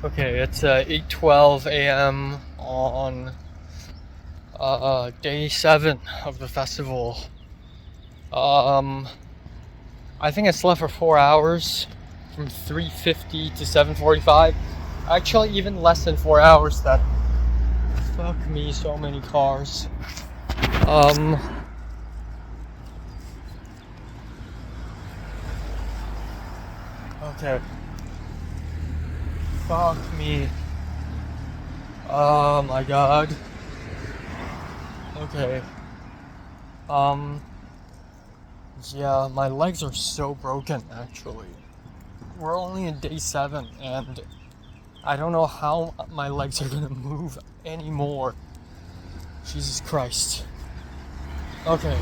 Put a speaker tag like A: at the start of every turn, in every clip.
A: Okay, it's 8:12 a.m. on day 7 of the festival. Um, I think I slept for 4 hours from 3:50 to 7:45. Actually, even less than 4 hours. That fuck me, so many cars. Um, okay. Fuck me. Oh my god. Okay. Um, yeah, my legs are so broken actually. We're only in day 7 and I don't know how my legs are gonna move anymore. Jesus Christ. Okay,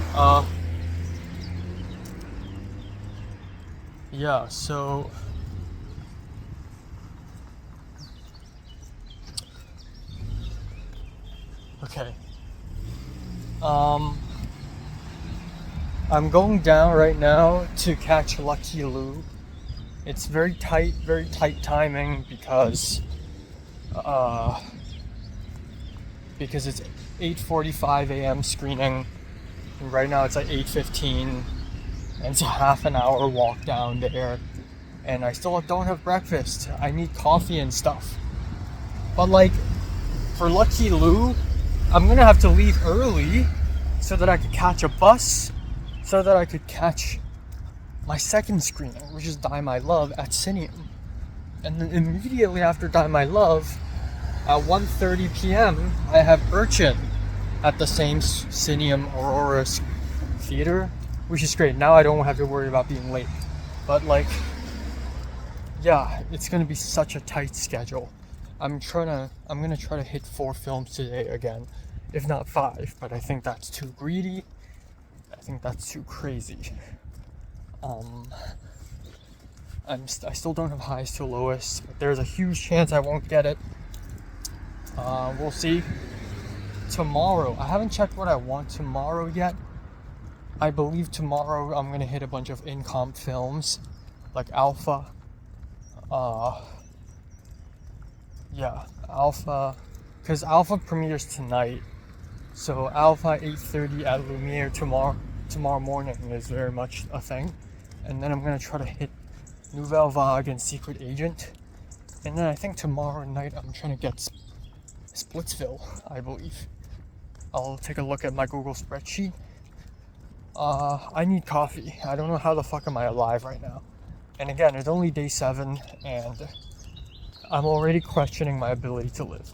A: yeah, so okay. Um I'm going down right now to catch Lucky Lou. It's very tight timing uh because it's 8:45 a.m. screening and right now it's like 8:15 and it's a half an hour walk down there and I still don't have breakfast. I need coffee and stuff. But like for Lucky Lou, I'm gonna have to leave early so that I could catch a bus, so that I could catch my second screening, which is Die My Love at Cineum. And then immediately after Die My Love, at 1:30 p.m., I have Urchin at the same Cineum Aurora theater, which is great. Now I don't have to worry about being late. But like, yeah, it's gonna be such a tight schedule. I'm gonna try to hit 4 films today again, if not 5. But I think that's too greedy. I think that's too crazy. I still don't have highest to lowest. But there's a huge chance I won't get it. We'll see. Tomorrow, I haven't checked what I want tomorrow yet. I believe tomorrow I'm gonna hit a bunch of in-comp films, like Alpha. Yeah, Alpha, because Alpha premieres tonight. So Alpha 8:30 at Lumiere tomorrow morning is very much a thing. And then I'm gonna try to hit Nouvelle Vague and Secret Agent. And then I think tomorrow night I'm trying to get Splitsville, I believe. I'll take a look at my Google spreadsheet. I need coffee. I don't know how the fuck am I alive right now. And again, it's only day 7 and I'm already questioning my ability to live.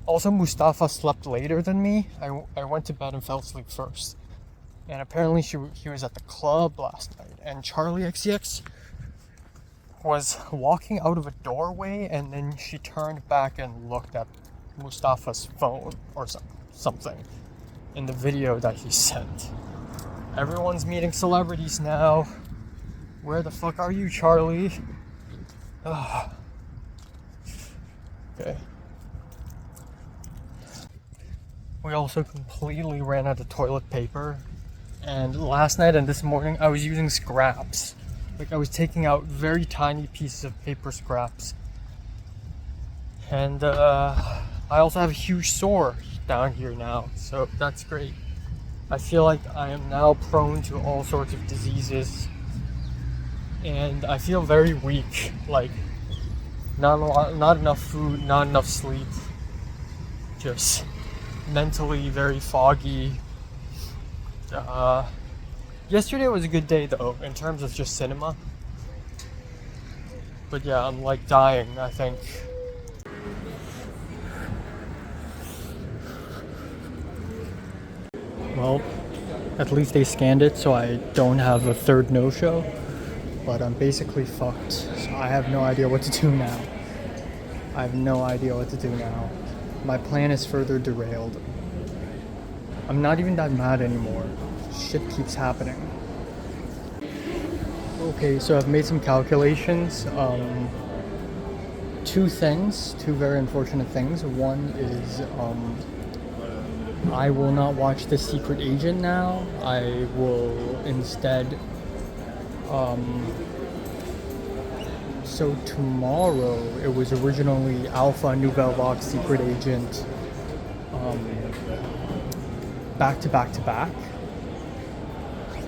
A: Also, Mustafa slept later than me. I went to bed and fell asleep first. And apparently he was at the club last night. And Charlie XCX was walking out of a doorway and then she turned back and looked at Mustafa's phone or something in the video that he sent. Everyone's meeting celebrities now. Where the fuck are you, Charlie? Ugh. Okay. We also completely ran out of toilet paper. And last night and this morning I was using scraps. Like I was taking out very tiny pieces of paper scraps. And I also have a huge sore down here now, so that's great. I feel like I am now prone to all sorts of diseases. And I feel very weak, like not enough food, not enough sleep. Just mentally very foggy. Yesterday was a good day though, in terms of just cinema. But yeah, I'm like dying, I think. Well, at least they scanned it so I don't have a third no-show. But I'm basically fucked. So I have no idea what to do now. My plan is further derailed. I'm not even that mad anymore. Shit keeps happening. Okay, so I've made some calculations. Two very unfortunate things. One is I will not watch The Secret Agent now. I will instead So tomorrow it was originally Alpha Nouvelle Vague Secret Agent, back to back to back.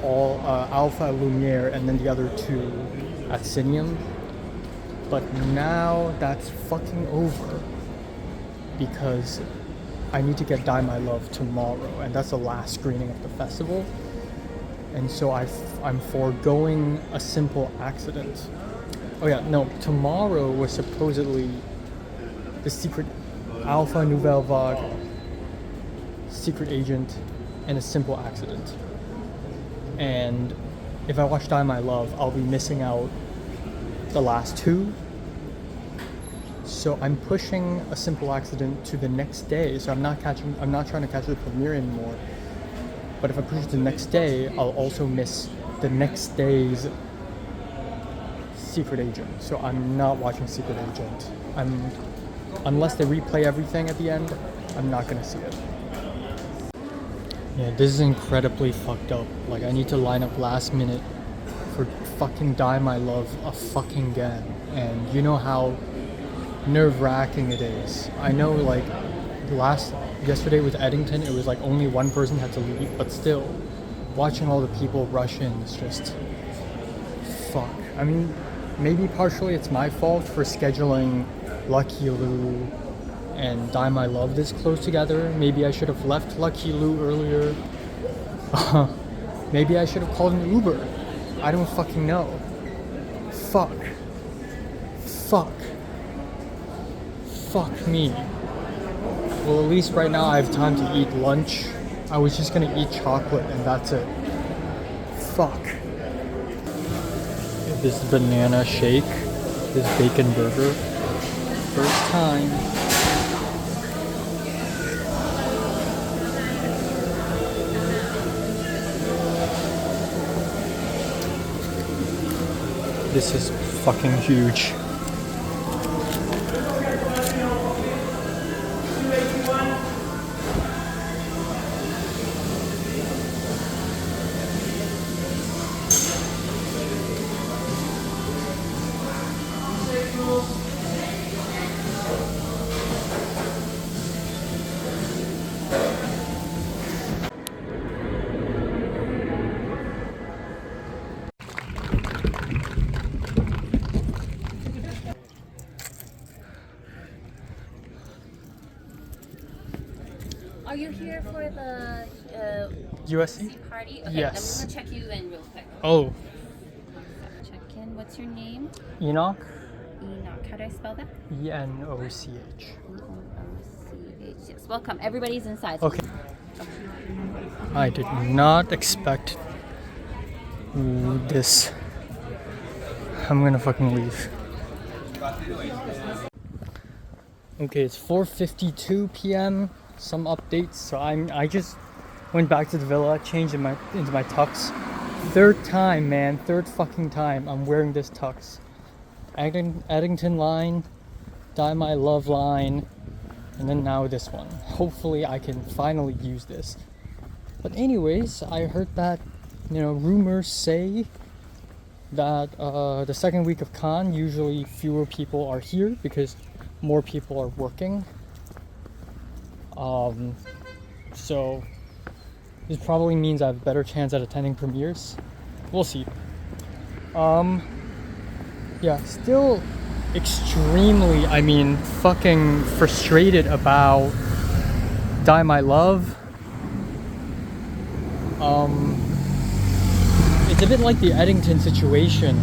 A: All Alpha Lumiere and then the other two at Cineum. But now that's fucking over because I need to get Die My Love tomorrow, and that's the last screening of the festival. And so I'm foregoing A Simple Accident. Oh yeah, no, tomorrow was supposedly the secret Alpha Nouvelle Vague Secret Agent and A Simple Accident. And if I watch Die My Love, I'll be missing out the last two. So I'm pushing A Simple Accident to the next day. So I'm not trying to catch the premiere anymore. But if I push it to the next day, I'll also miss the next day's Secret Agent. So I'm not watching Secret Agent. Unless they replay everything at the end, I'm not gonna see it. Yeah, this is incredibly fucked up. Like, I need to line up last minute for fucking Die My Love again. And you know how nerve-wracking it is. I know, like, yesterday with Eddington, it was like only one person had to leave, but still, watching all the people rush in is just fuck. I mean, maybe partially it's my fault for scheduling Lucky Lou and Die My Love this close together. Maybe I should have left Lucky Lou earlier. Maybe I should have called an Uber. I don't fucking know. Fuck me. Well, at least right now I have time to eat lunch. I was just gonna eat chocolate and that's it. Fuck. This banana shake, this bacon burger. First time. This is fucking huge.
B: Are you here for the
A: USC?
B: party? Okay,
A: Yes.
B: I'm gonna check you in real quick.
A: Oh,
B: Check in. What's your name?
A: Enoch?
B: Enoch. How do I spell that?
A: ENOCH.
B: E-N-O-C-H. Yes. Welcome. Everybody's inside.
A: Okay. I did not expect this. I'm gonna fucking leave. Okay, it's 4:52 p.m. Some updates. So I just went back to the villa, changed into my tux. Third time, man. Third fucking time I'm wearing this tux. Eddington line, Die My Love line, and then now this one. Hopefully I can finally use this. But anyways, I heard that, rumors say that the second week of Cannes, usually fewer people are here because more people are working. So this probably means I have a better chance at attending premieres. We'll see. Yeah, still extremely, fucking frustrated about Die My Love. It's a bit like the Eddington situation.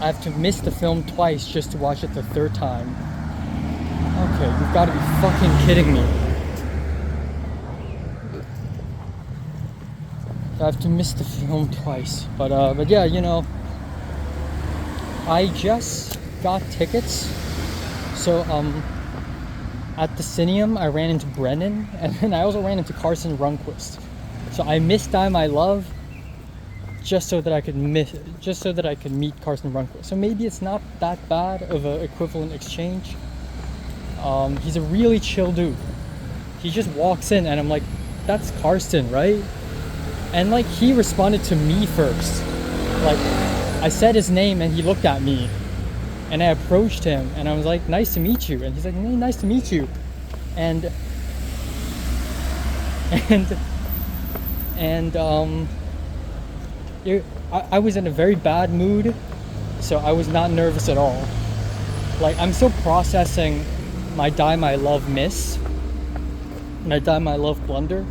A: I have to miss the film twice just to watch it the third time. Okay, you've got to be fucking kidding me. I have to miss the film twice. But yeah, I just got tickets. So, at the Cineum, I ran into Brennan, and then I also ran into Carson Runquist. So I missed Die My Love just so that I could meet Carson Runquist. So maybe it's not that bad of an equivalent exchange. He's a really chill dude. He just walks in and I'm like, that's Carson, right? And like he responded to me first. like, I said his name and he looked at me, and I approached him and I was like, nice to meet you, and he's like, hey, nice to meet you, and I was in a very bad mood, so I was not nervous at all. Like, I'm still processing my Die My Love miss, my Die My Love blunder.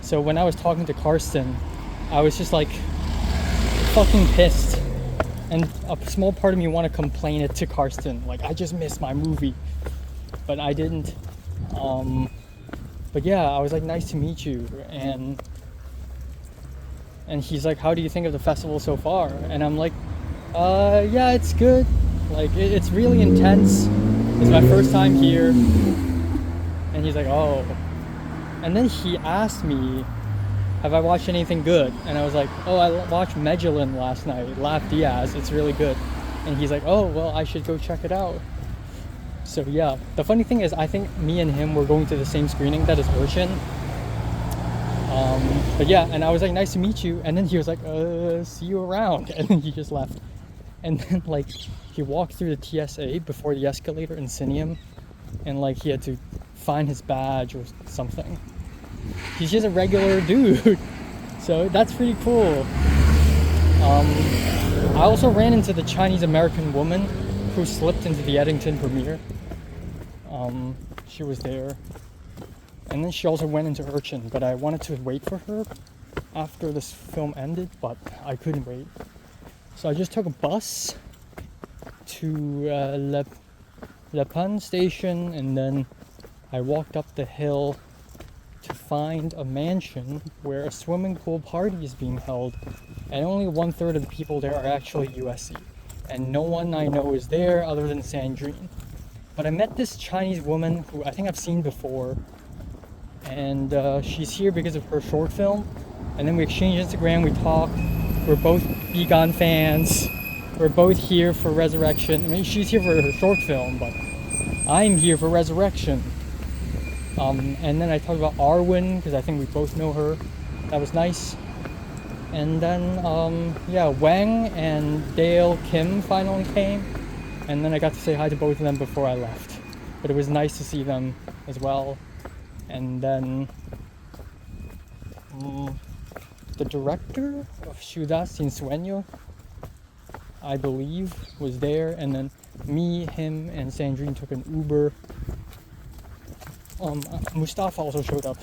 A: So when I was talking to Karsten, I was just like fucking pissed, and a small part of me want to complain it to Karsten, like, I just missed my movie, but I didn't. But yeah, I was like, nice to meet you, and he's like, how do you think of the festival so far? And I'm like, yeah, it's good. Like, it's really intense. It's my first time here. And he's like, oh. And then he asked me, have I watched anything good? And I was like, oh, I watched Medellin last night, Laugh Diaz, it's really good. And he's like, oh, well, I should go check it out. So yeah, the funny thing is, I think me and him were going to the same screening, that is Urchin. But yeah, and I was like, nice to meet you. And then he was like, see you around. And then he just left. And then, like, he walked through the TSA before the escalator in Cineum, and like, he had to find his badge or something. He's just a regular dude. So that's pretty cool. I also ran into the Chinese American woman who slipped into the Eddington premiere. She was there. And then she also went into Urchin, but I wanted to wait for her after this film ended, but I couldn't wait. So I just took a bus to Le Pen station, and then I walked up the hill to find a mansion where a swimming pool party is being held, and only 1/3 of the people there are actually USC, and no one I know is there other than Sandrine. But I met this Chinese woman who I think I've seen before, and she's here because of her short film, and then we exchanged Instagram, we talked. We're both Be Gone fans. We're both here for Resurrection. I mean, she's here for her short film, but I'm here for Resurrection. And then I talked about Arwen, because I think we both know her. That was nice. And then, yeah, Wang and Dale Kim finally came. And then I got to say hi to both of them before I left. But it was nice to see them as well. And then the director of Ciudad Sin Sueño, I believe, was there. And then me, him, and Sandrine took an Uber. Mustafa also showed up,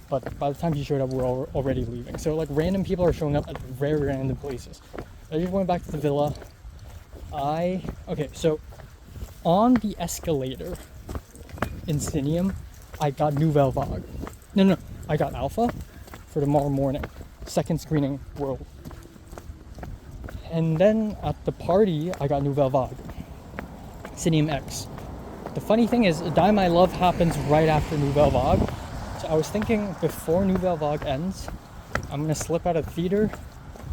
A: but by the time he showed up, we were already leaving. So like, random people are showing up at very random places. I just went back to the villa. Okay, so on the escalator in Cineum, I got Nouvelle Vague. No, I got Alpha for tomorrow morning, second screening world. And then at the party, I got Nouvelle Vague, Cineum X. The funny thing is, Die My Love happens right after Nouvelle Vague. So I was thinking, before Nouvelle Vague ends, I'm gonna slip out of the theater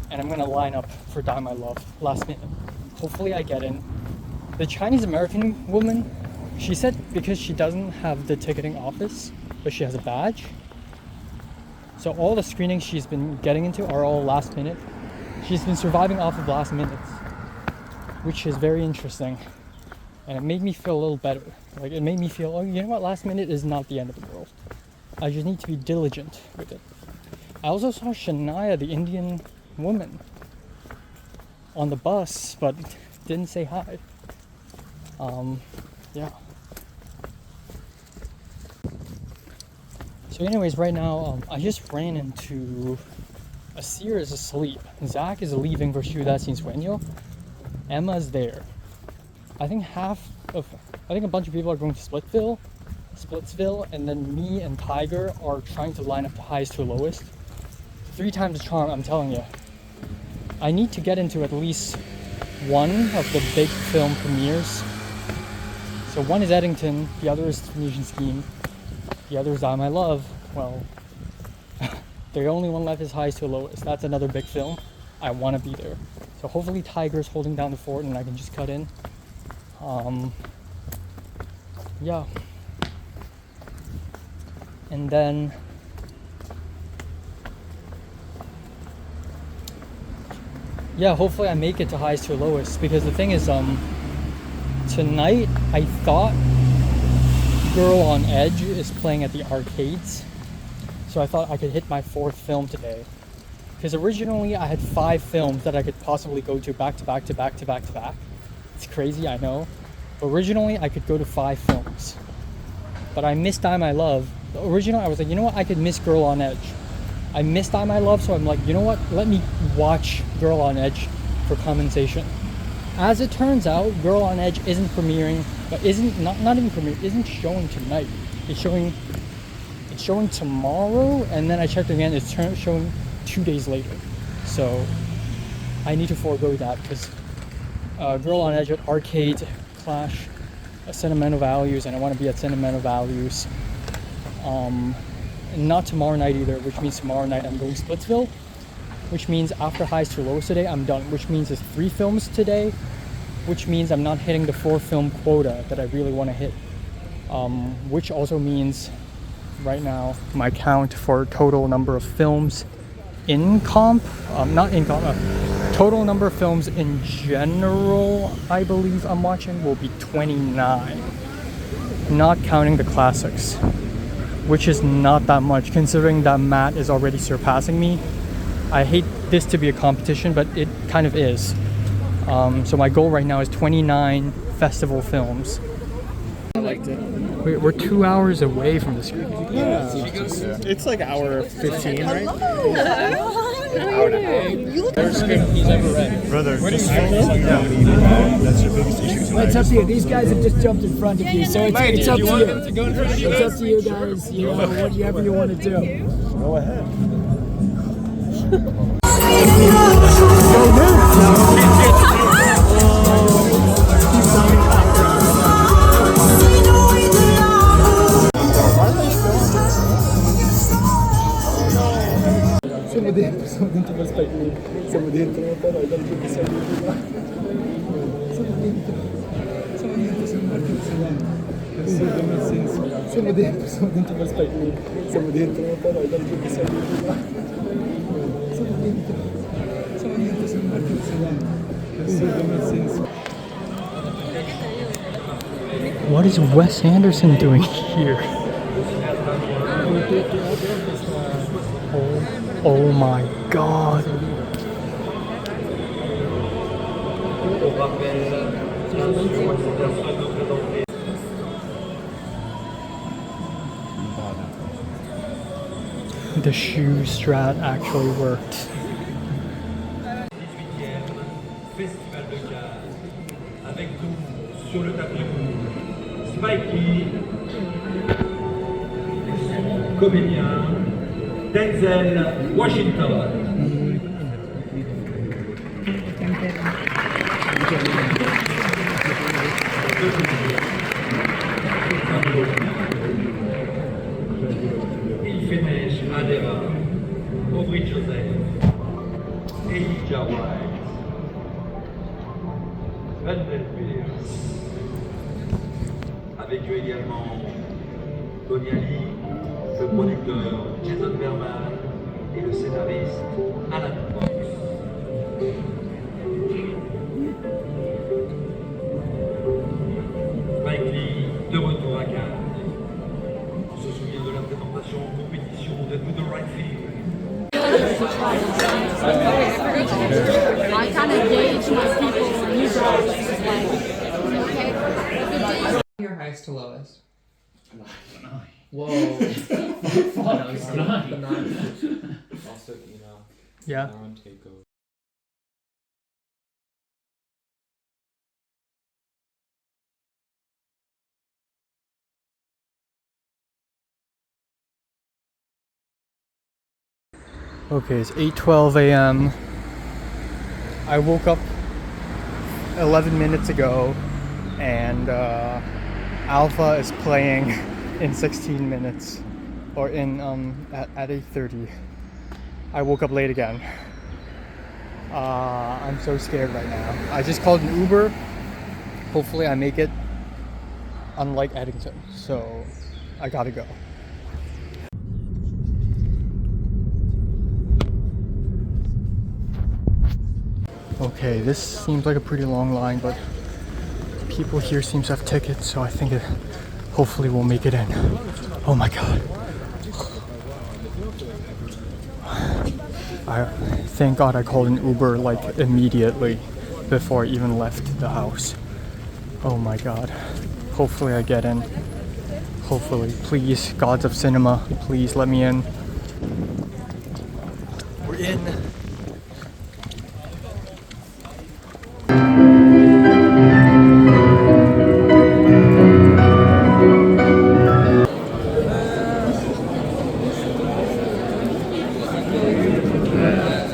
A: and I'm gonna line up for Die My Love last minute. Hopefully I get in. The Chinese American woman, she said because she doesn't have the ticketing office, but she has a badge. So all the screenings she's been getting into are all last minute. She's been surviving off of last minutes, which is very interesting. And it made me feel a little better. Like, it made me feel, oh, you know what, last minute is not the end of the world. I just need to be diligent with it. I also saw Shania, the Indian woman, on the bus, but didn't say hi. Yeah. So anyways, right now, I just ran into Asir is asleep. Zach is leaving for Ciudad Sin Sueño. Emma's there. I think a bunch of people are going to Splitsville, and then me and Tiger are trying to line up the highest to lowest. 3 times the charm, I'm telling you. I need to get into at least one of the big film premieres. So one is Eddington, the other is Tunisian Scheme, the other is Die My Love. Well, the only one left is highest to lowest. That's another big film. I want to be there. So hopefully Tiger's holding down the fort and I can just cut in. Yeah. And then yeah, hopefully I make it to highest to lowest, because the thing is, tonight I thought Girl on Edge is playing at the arcades, so I thought I could hit my 4th film today. Because originally I had 5 films that I could possibly go to back to back to back to back to back. It's crazy, I know. But originally I could go to 5 films. But I missed Die My Love. Originally I was like, you know what, I could miss Girl on Edge. I missed Die My Love, so I'm like, you know what, let me watch Girl on Edge for compensation. As it turns out, Girl on Edge isn't premiering, but not even premiering, isn't showing tonight. It's showing tomorrow, and then I checked again, it's showing 2 days later. So I need to forego that, because Girl on Edge at arcade clash sentimental values, and I want to be at sentimental values. Not tomorrow night either, which means tomorrow night I'm going Splitsville, which means after highs to lows today I'm done, which means it's 3 films today, which means I'm not hitting the 4 film quota that I really want to hit, which also means right now my count for total number of films in comp, total number of films in general I believe I'm watching will be 29, not counting the classics, which is not that much considering that Matt is already surpassing me. I hate this to be a competition, but it kind of is. So my goal right now is 29 festival films.
C: I liked it.
A: We're 2 hours away from the screen.
C: Yeah. It's like hour 15, right?
A: First script he's ever read.
C: Brother, just focus on that. That's your biggest issue tonight.
D: Well, it's up to you. These guys have just jumped in front of you, so it's up to you. It's up to you guys. You know, whatever you want to do.
C: Go ahead.
D: Siamo dentro lo specchio. Siamo dentro, però dal gioco siamo dentro. Siamo Marco Siamo dentro lo specchio. Siamo dentro, però dal gioco siamo dentro. Siamo Marco
A: What is Wes Anderson doing here? Oh my god. The shoe strat actually worked.
E: Festival de Cannes, avec nous sur le tapis rouge, Spike Lee, comédien, Denzel Washington. Il fait neige à Dera, Aubrey Joseph, Elijah White, Randall Pierce. Avec eux également Tony Ali, le producteur Jason Berman et le scénariste Alan Fox. Spike Lee, de retour à Cannes. On se souvient de la présentation en compétition de Do the Right Thing.
B: I kind of gauge my people and you guys.
F: Your highest to lowest. Whoa.
G: Also, you know,
A: Yeah.
G: now on takeover.
A: Okay, it's 8:12 a.m. I woke up 11 minutes ago, and Alpha is playing in 16 minutes, or in at 8:30. I woke up late again. I'm so scared right now. I just called an Uber. Hopefully I make it, unlike Eddington. So I gotta go. Okay, this seems like a pretty long line, but people here seem to have tickets, so I think it hopefully we'll make it in. Oh my god. Thank God I called an Uber like immediately before I even left the house. Oh my god. Hopefully I get in. Hopefully. Please, gods of cinema, please let me in. We're in.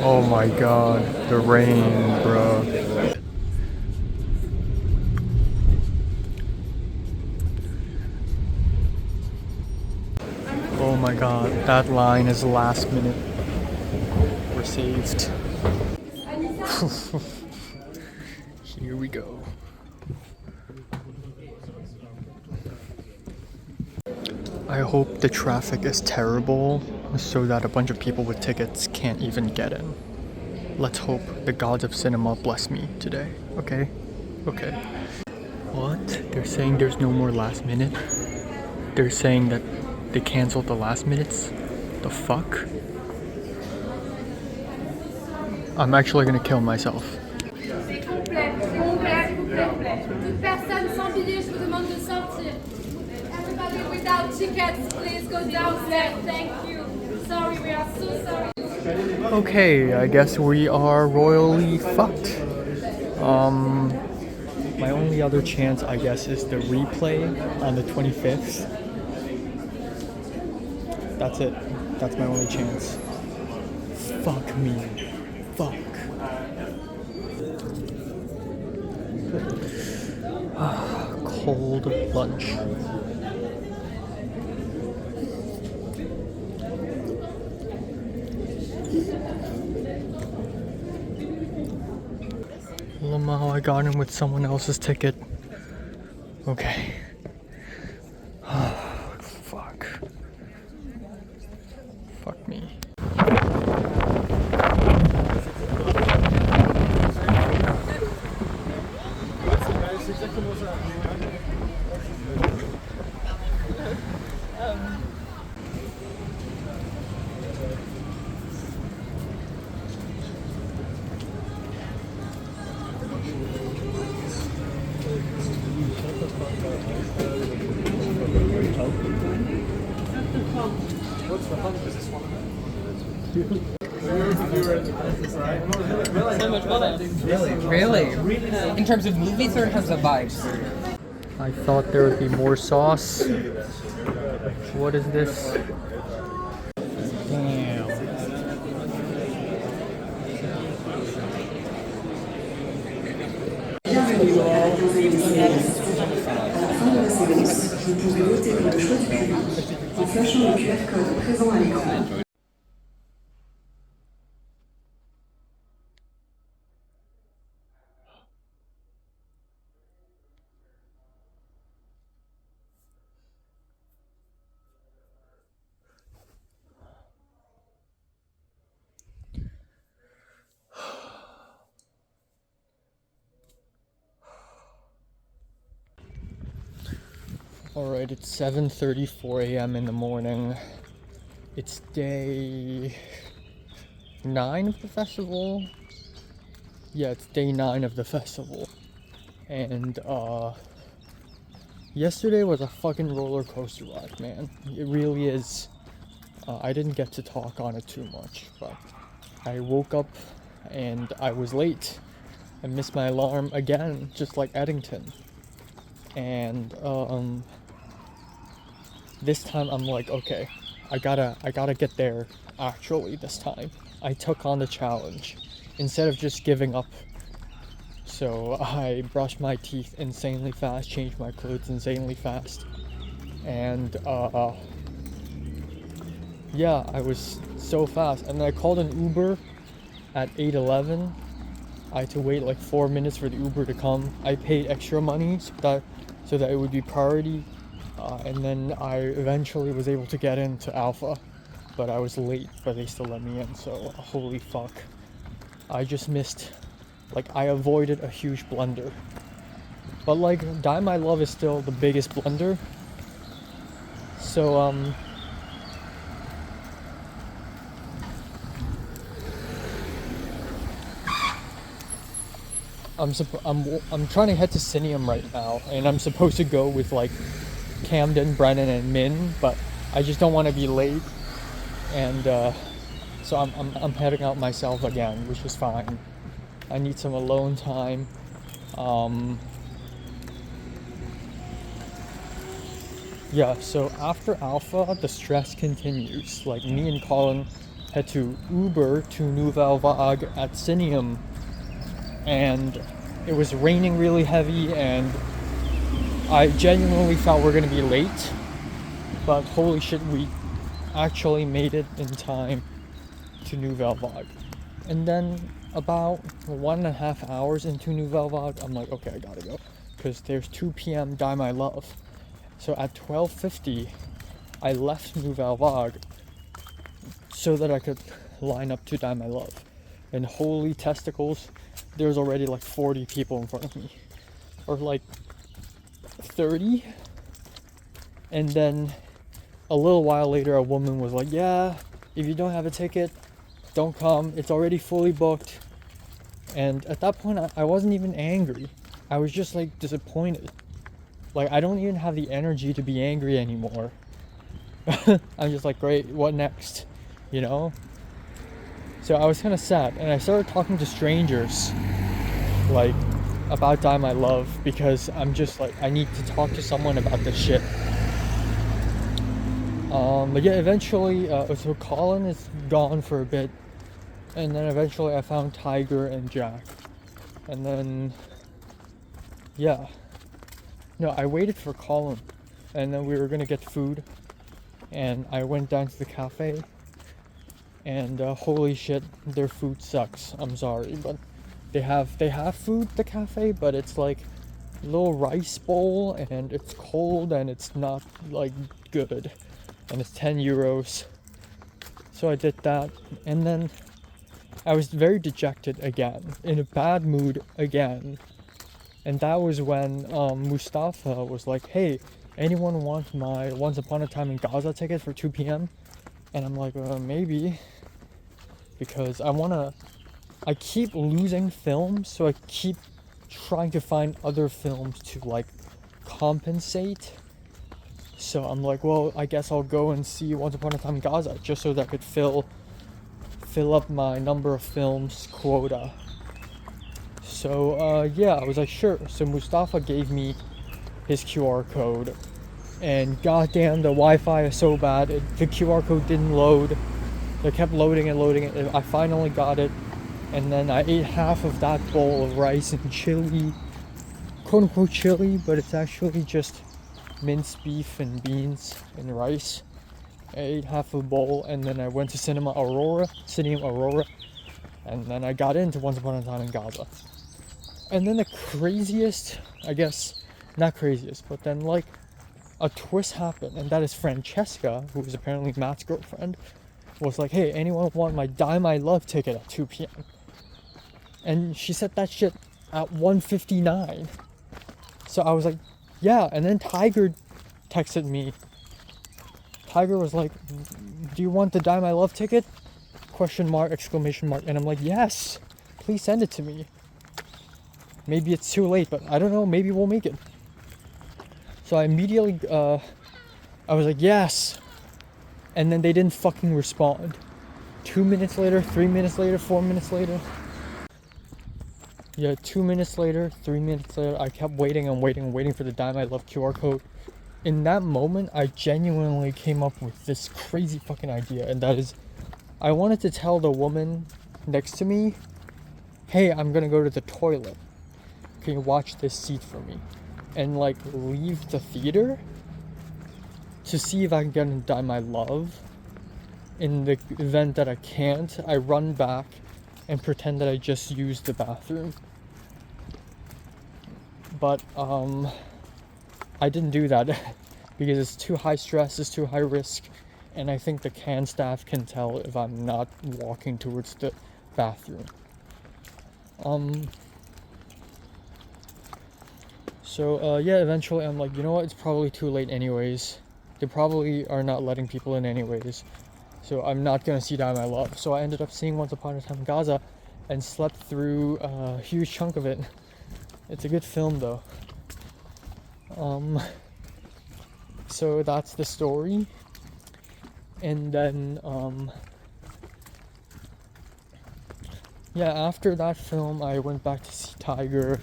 A: Oh my god, the rain, bro. Oh my god, that line is last minute. We're saved. Here we go. I hope the traffic is terrible so that a bunch of people with tickets can't even get in. Let's hope the gods of cinema bless me today, okay? Okay. What? They're saying there's no more last minute? They're saying that they canceled the last minutes? The fuck? I'm actually gonna kill myself.
H: C'est complet, c'est complet, s'il vous plaît. Toute personne sans billet, je vous demande de sortir. Everybody without tickets, please go downstairs. Thank you. Sorry, we are so sorry.
A: Okay, I guess we are royally fucked. My only other chance, I guess, is the replay on the 25th. That's it. That's my only chance. Fuck me. Fuck. Cold lunch. Somehow I got in with someone else's ticket. Okay. Fuck. Fuck me.
F: Really? In terms of movies or in terms of vibes?
A: I thought there would be more sauce. What is this? Damn.
I: Vous pouvez voter votre choix du public en flashant le QR code présent à l'écran.
A: Alright, it's 7:34 a.m. in the morning. It's day 9 of the festival. Yeah, it's day 9 of the festival. And yesterday was a fucking roller coaster ride, man. It really is. I didn't get to talk on it too much, but I woke up and I was late. I missed my alarm again, just like Eddington. And this time I'm like, okay, I gotta get there actually this time. I took on the challenge instead of just giving up. So I brushed my teeth insanely fast, changed my clothes insanely fast, and yeah, I was so fast. And then I called an Uber at 8:11. I had to wait like 4 minutes for the Uber to come. I paid extra money so that it would be priority. And then I eventually was able to get into Alpha, but I was late, but they still let me in, so holy fuck. I just missed like I avoided a huge blunder. But like Die My Love is still the biggest blunder. So I'm trying to head to Cineum right now, and I'm supposed to go with like Camden, Brennan, and Min, but I just don't want to be late, and so I'm heading out myself again, which is fine. I need some alone time. Yeah, so after Alpha, the stress continues. Like me and Colin had to Uber to Nouvelle Vague at Cineum, and it was raining really heavy, and I genuinely thought we're gonna be late, but holy shit, we actually made it in time to Nouvelle Vague. And then about 1.5 hours into Nouvelle Vague, I'm like, okay, I gotta go, because there's 2 p.m. Die My Love. So at 12:50, I left Nouvelle Vague so that I could line up to Die My Love. And holy testicles, there's already like 40 people in front of me, or like 30. And then a little while later, a woman was like, yeah, if you don't have a ticket, don't come, it's already fully booked. And at that point, I wasn't even angry. I was just like disappointed. Like, I don't even have the energy to be angry anymore. I'm just like, great, what next? You know? So I was kind of sad, and I started talking to strangers, like, about Die My Love, because I'm just like, I need to talk to someone about this shit. But yeah, eventually, so Colin is gone for a bit, and then eventually I found Tiger and Jack. And then, yeah. No, I waited for Colin, and then we were gonna get food, and I went down to the cafe, and holy shit, their food sucks. I'm sorry, but they have food at the cafe, but it's like a little rice bowl, and it's cold, and it's not like good, and it's 10 euros. So I did that, and then I was very dejected again, in a bad mood again. And that was when Mustafa was like, hey, anyone want my Once Upon a Time in Gaza ticket for 2 p.m? And I'm like, maybe. Because I keep losing films, so I keep trying to find other films to like compensate. So I'm like, well, I guess I'll go and see Once Upon a Time in Gaza, just so that I could fill up my number of films quota. So yeah, I was like, sure. So Mustafa gave me his QR code, and goddamn, the Wi-Fi is so bad. The QR code didn't load. It kept loading and loading it. I finally got it, and then I ate half of that bowl of rice and chili, quote unquote chili, but it's actually just minced beef and beans and rice. I ate half a bowl, and then I went to Cineum Aurora, and then I got into Once Upon a Time in Gaza. And then the craziest, I guess, not craziest, but then like a twist happened, and that is Francesca, who is apparently Matt's girlfriend, was like, hey, anyone want my Die My Love ticket at 2 p.m? And she said that shit at 1:59. So I was like, yeah. And then Tiger texted me. Tiger was like, do you want the Die My Love ticket? Question mark, exclamation mark. And I'm like, yes, please send it to me. Maybe it's too late, but I don't know, maybe we'll make it. So I immediately, I was like, yes. And then they didn't fucking respond. 2 minutes later, 3 minutes later, 4 minutes later. Yeah, 2 minutes later, 3 minutes later, I kept waiting and waiting for the Die My Love QR code. In that moment, I genuinely came up with this crazy fucking idea, and that is, I wanted to tell the woman next to me, hey, I'm gonna go to the toilet. Can you watch this seat for me? And like leave the theater to see if I can get into Die My Love. In the event that I can't, I run back and pretend that I just used the bathroom. But I didn't do that because it's too high stress, it's too high risk, and I think the CAN staff can tell if I'm not walking towards the bathroom. So yeah, eventually I'm like, you know what, it's probably too late anyways. They probably are not letting people in anyways. So I'm not gonna see Die My Love. So I ended up seeing Once Upon a Time in Gaza and slept through a huge chunk of it. It's a good film though. So that's the story. And then yeah, after that film I went back to see Tiger.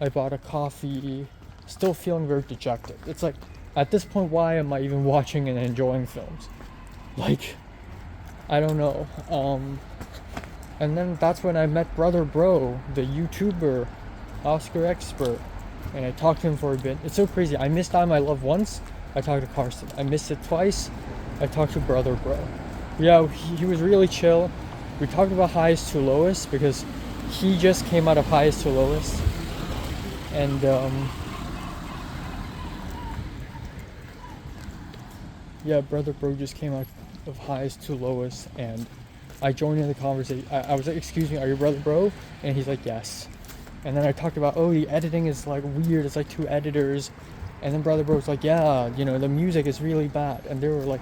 A: I bought a coffee, still feeling very dejected. It's like, at this point, why am I even watching and enjoying films? Like, I don't know. And then that's when I met Brother Bro, the YouTuber, Oscar expert, and I talked to him for a bit. It's so crazy. I missed Die My Love once. I talked to Carson. I missed it twice. I talked to Brother Bro. Yeah, he was really chill. We talked about Highest to Lowest because he just came out of Highest to Lowest. And yeah, Brother Bro just came out of Highest to Lowest, and I joined in the conversation. I was like, excuse me, are you Brother Bro? And he's like, yes. And then I talked about, oh, the editing is like weird, it's like 2 editors. And then Brother Bro was like, yeah, you know, the music is really bad. And there were like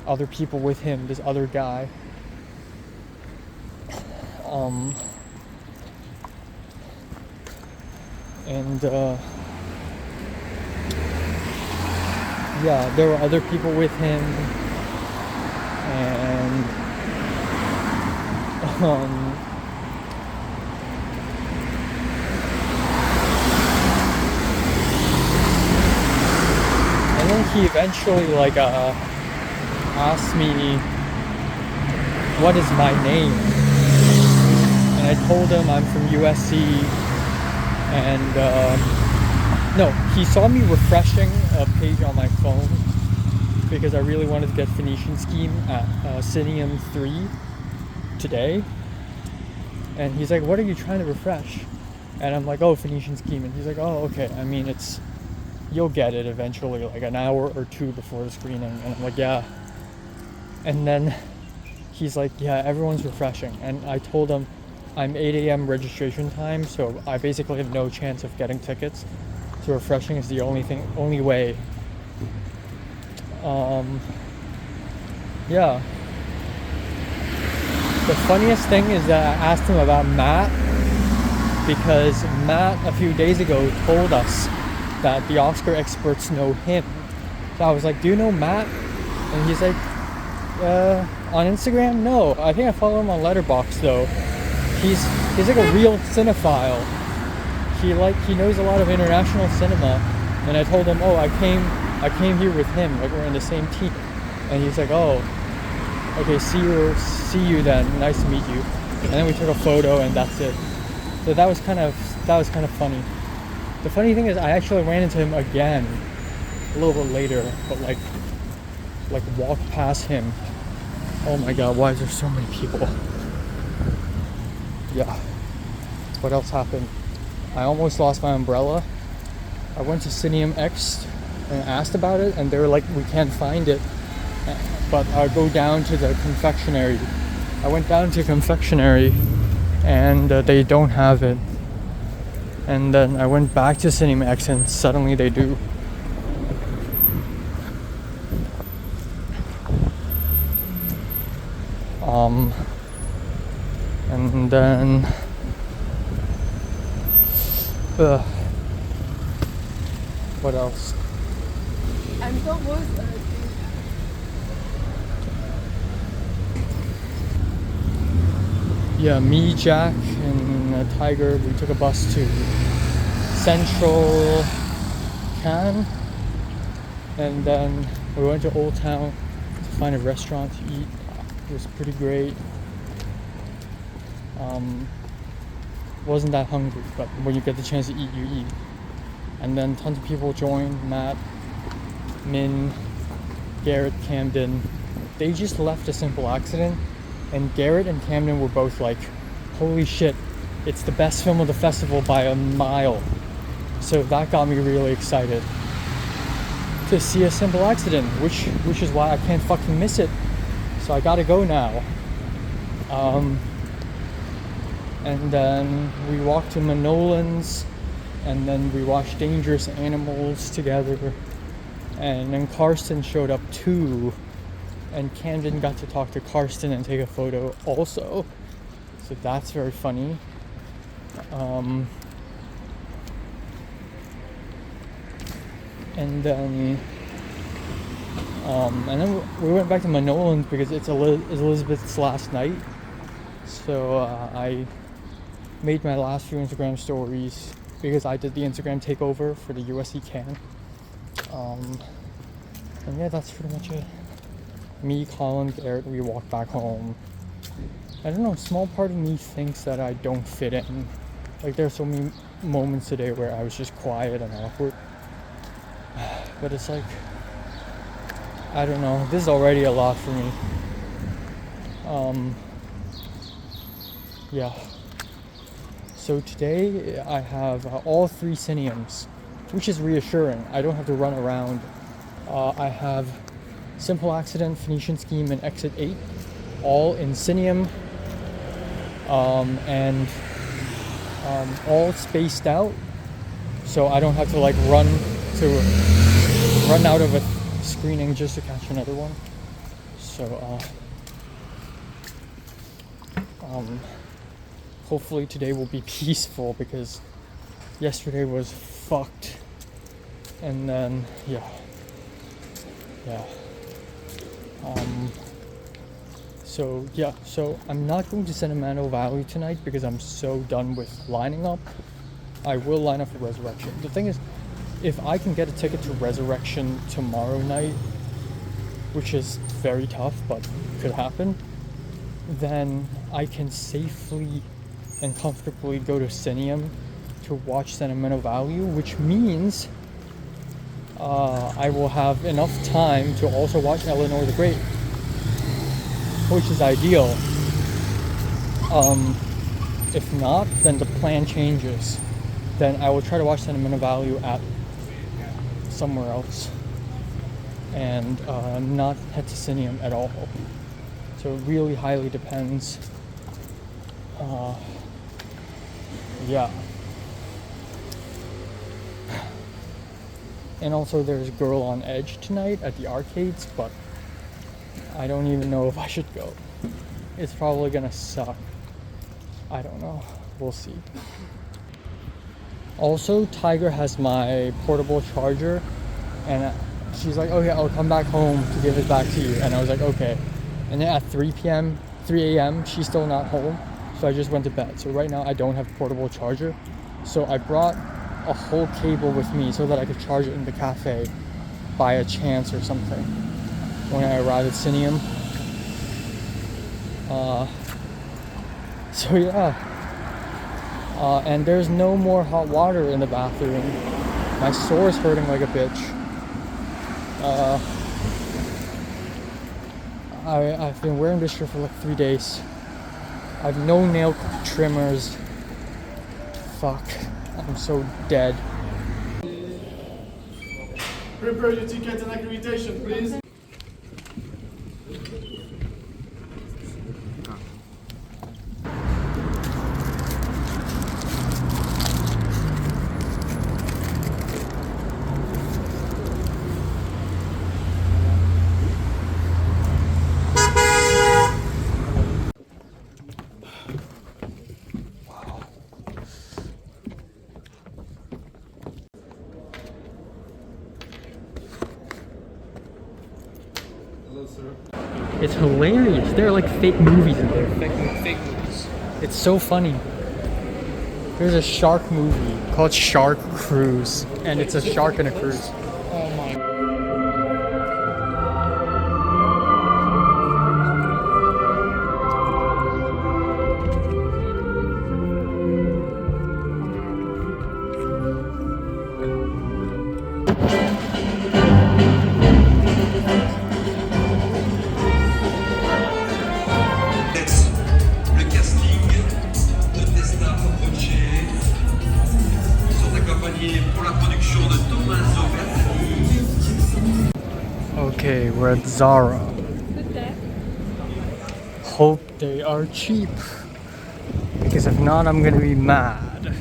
A: other people with him, this other guy. And yeah, there were other people with him, and then he eventually like asked me what is my name, and I told him I'm from USC. And no, he saw me refreshing a page on my phone because I really wanted to get Phoenician Scheme at Cineum 3 today. And he's like, what are you trying to refresh? And I'm like, oh, Phoenician Scheme. And he's like, oh, okay. I mean, you'll get it eventually, like an hour or 2 before the screening. And I'm like, yeah. And then he's like, yeah, everyone's refreshing. And I told him, I'm 8 a.m. registration time, so I basically have no chance of getting tickets. So refreshing is the only way. Yeah. The funniest thing is that I asked him about Matt, because Matt a few days ago told us that the Oscar experts know him. So I was like, do you know Matt? And he's like, on Instagram? No, I think I follow him on Letterboxd though. He's like a real cinephile. He knows a lot of international cinema. And I told him, oh, I came here with him, like we're in the same team. And he's like, oh, okay, see you then. Nice to meet you. And then we took a photo, and that's it. So that was kind of funny. The funny thing is, I actually ran into him again a little bit later, but like walked past him. Oh my God, why is there so many people? Yeah. What else happened? I almost lost my umbrella. I went to Cineum X and asked about it, and they were like, we can't find it. But I'll go down to the confectionery. I went down to confectionery, and they don't have it. And then I went back to Cineum X, and suddenly they do. And then what else? Yeah, me, Jack, and Tiger, we took a bus to Central Cannes, and then we went to Old Town to find a restaurant to eat. It was pretty great. Wasn't that hungry, but when you get the chance to eat, you eat. And then tons of people joined. Matt, Min, Garrett, Camden. They just left A Simple Accident, and Garrett and Camden were both like, holy shit, it's the best film of the festival by a mile. So that got me really excited to see A Simple Accident, which is why I can't fucking miss it. So I gotta go now. and then we walked to Manolans, and then we watched Dangerous Animals together, and then Karsten showed up too, and Camden got to talk to Karsten and take a photo also, so that's very funny. And then we went back to Manolans because it's Elizabeth's last night. So I made my last few Instagram stories because I did the Instagram takeover for the USC Can. And yeah, that's pretty much it. Me, Colin, Garrett, we walked back home. I don't know, a small part of me thinks that I don't fit in. Like, there's so many moments today where I was just quiet and awkward. But it's like, I don't know, this is already a lot for me. Yeah. So today I have all 3 Cineums, which is reassuring. I don't have to run around. I have Simple Accident, Phoenician Scheme, and Exit 8, all in Cineum, and all spaced out, so I don't have to like run out of a screening just to catch another one. So hopefully today will be peaceful because yesterday was fucked. And then yeah. So I'm not going to Sentimental Valley tonight because I'm so done with lining up. I will line up for Resurrection. The thing is, if I can get a ticket to Resurrection tomorrow night, which is very tough but could happen, then I can safely and comfortably go to Cineum to watch Sentimental Value, which means I will have enough time to also watch Eleanor the Great, which is ideal. If not, then the plan changes. Then I will try to watch Sentimental Value at somewhere else and not head to Cineum at all. So it really highly depends. Yeah. And also there's Girl on Edge tonight at the arcades, but I don't even know if I should go. It's probably gonna suck. I don't know. We'll see. Also, Tiger has my portable charger, and she's like, okay, I'll come back home to give it back to you. And I was like, okay. And then at 3 a.m., she's still not home, so I just went to bed. So right now I don't have a portable charger. So I brought a whole cable with me so that I could charge it in the cafe by a chance or something when I arrive at Cineum. So yeah. And there's no more hot water in the bathroom. My sore is hurting like a bitch. I've been wearing this shirt for like 3 days. I have no nail trimmers. Fuck. I'm so dead.
C: Prepare your ticket and accreditation, please.
A: It's hilarious. There are like fake movies in there.
F: Fake movies.
A: It's so funny. There's a shark movie called Shark Cruise, and it's a shark in a cruise.
F: Oh my.
E: Le casting de Testa Roche. Ils sont accompagnés pour la production de Tommaso Bertani.
A: Okay, we're at Zara. Hope they are cheap. Because if not, I'm gonna be mad.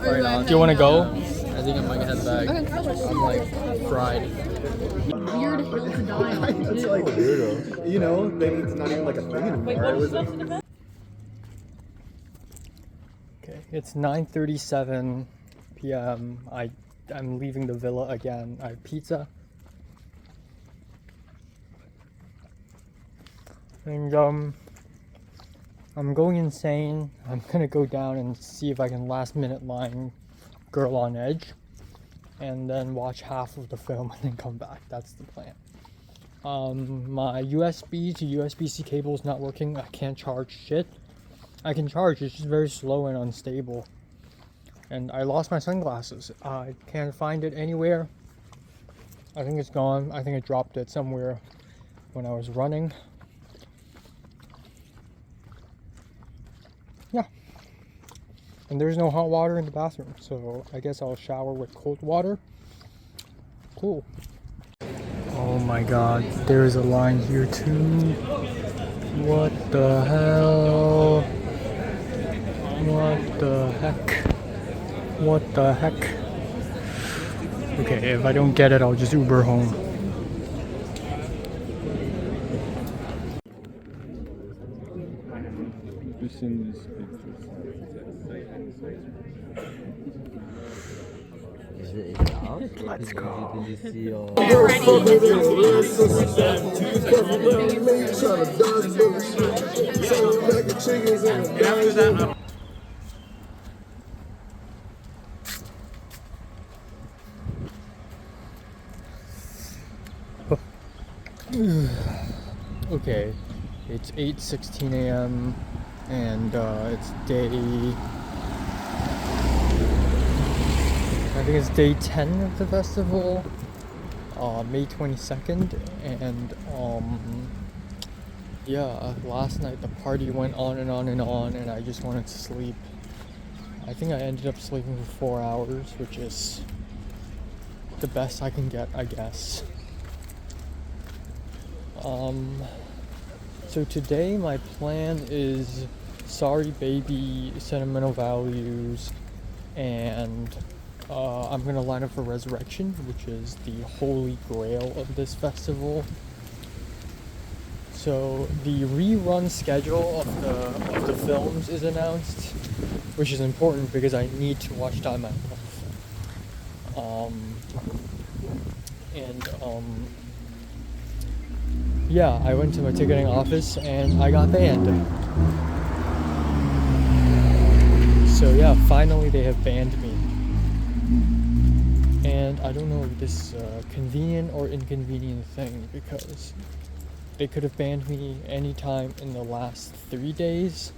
F: Right on.
A: Do you want to go?
F: I think I might head back. I'm like fried.
B: Weird hill to die on.
C: That's like weirdo. You know, maybe it's not even like a thing anymore.
A: Okay, it's 9:37 p.m. I'm leaving the villa again. I have pizza. And I'm going insane. I'm gonna go down and see if I can last minute line Girl on Edge and then watch half of the film and then come back. That's the plan. My USB to USB-C cable is not working. I can't charge shit. I can charge, it's just very slow and unstable. And I lost my sunglasses. I can't find it anywhere. I think it's gone. I think I dropped it somewhere when I was running. Yeah. And there's no hot water in the bathroom, so I guess I'll shower with cold water. Cool. Oh my god, there's a line here too. What the hell? What the heck? What the heck? Okay, if I don't get it, I'll just Uber home. Let's go. Okay, it's 8:16 a.m. and it's I think it's day 10 of the festival, May 22nd, and yeah, last night the party went on and on and on, and I just wanted to sleep. I think I ended up sleeping for 4 hours, which is the best I can get, I guess. So today my plan is Sorry Baby, Sentimental Values, and I'm gonna line up for Resurrection, which is the holy grail of this festival. So the rerun schedule of the films is announced, which is important because I need to watch Die My Love. Yeah, I went to my ticketing office and I got banned. So yeah, finally they have banned me. And I don't know if this is a convenient or inconvenient thing, because they could have banned me anytime in the last 3 days.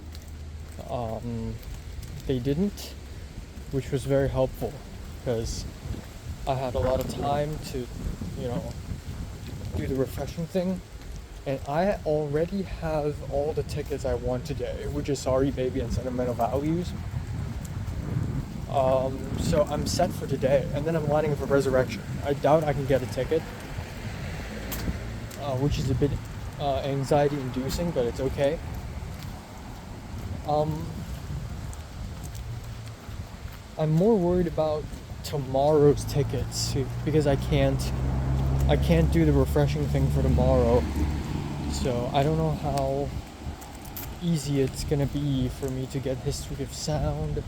A: They didn't, which was very helpful because I had a lot of time to, you know, do the refreshing thing. And I already have all the tickets I want today, which is Sorry Baby and Sentimental Values. So I'm set for today, and then I'm lining up for Resurrection. I doubt I can get a ticket, which is a bit anxiety inducing, but it's okay. I'm more worried about tomorrow's tickets because I can't do the refreshing thing for tomorrow. So I don't know how easy it's gonna be for me to get History of Sound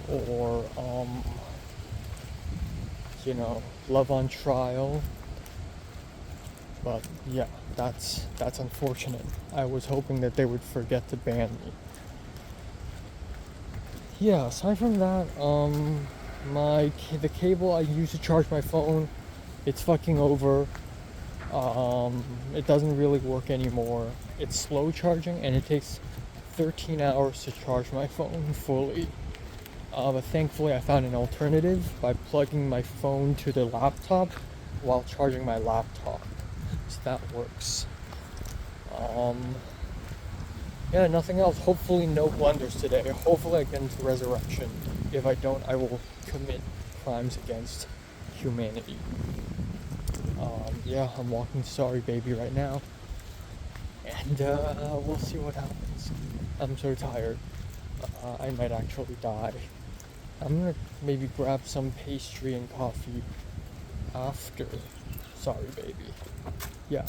A: or you know, Love on Trial. But yeah, that's unfortunate. I was hoping that they would forget to ban me. Yeah, aside from that, the cable I use to charge my phone, it's fucking over. It doesn't really work anymore. It's slow charging and it takes 13 hours to charge my phone fully. But thankfully I found an alternative by plugging my phone to the laptop while charging my laptop. So that works. Yeah, nothing else. Hopefully no blunders today. Hopefully I get into Resurrection. If I don't, I will commit crimes against humanity. Yeah, I'm walking Sorry Baby right now. And we'll see what happens. I'm so tired. I might actually die. I'm gonna maybe grab some pastry and coffee after Sorry Baby. Yeah.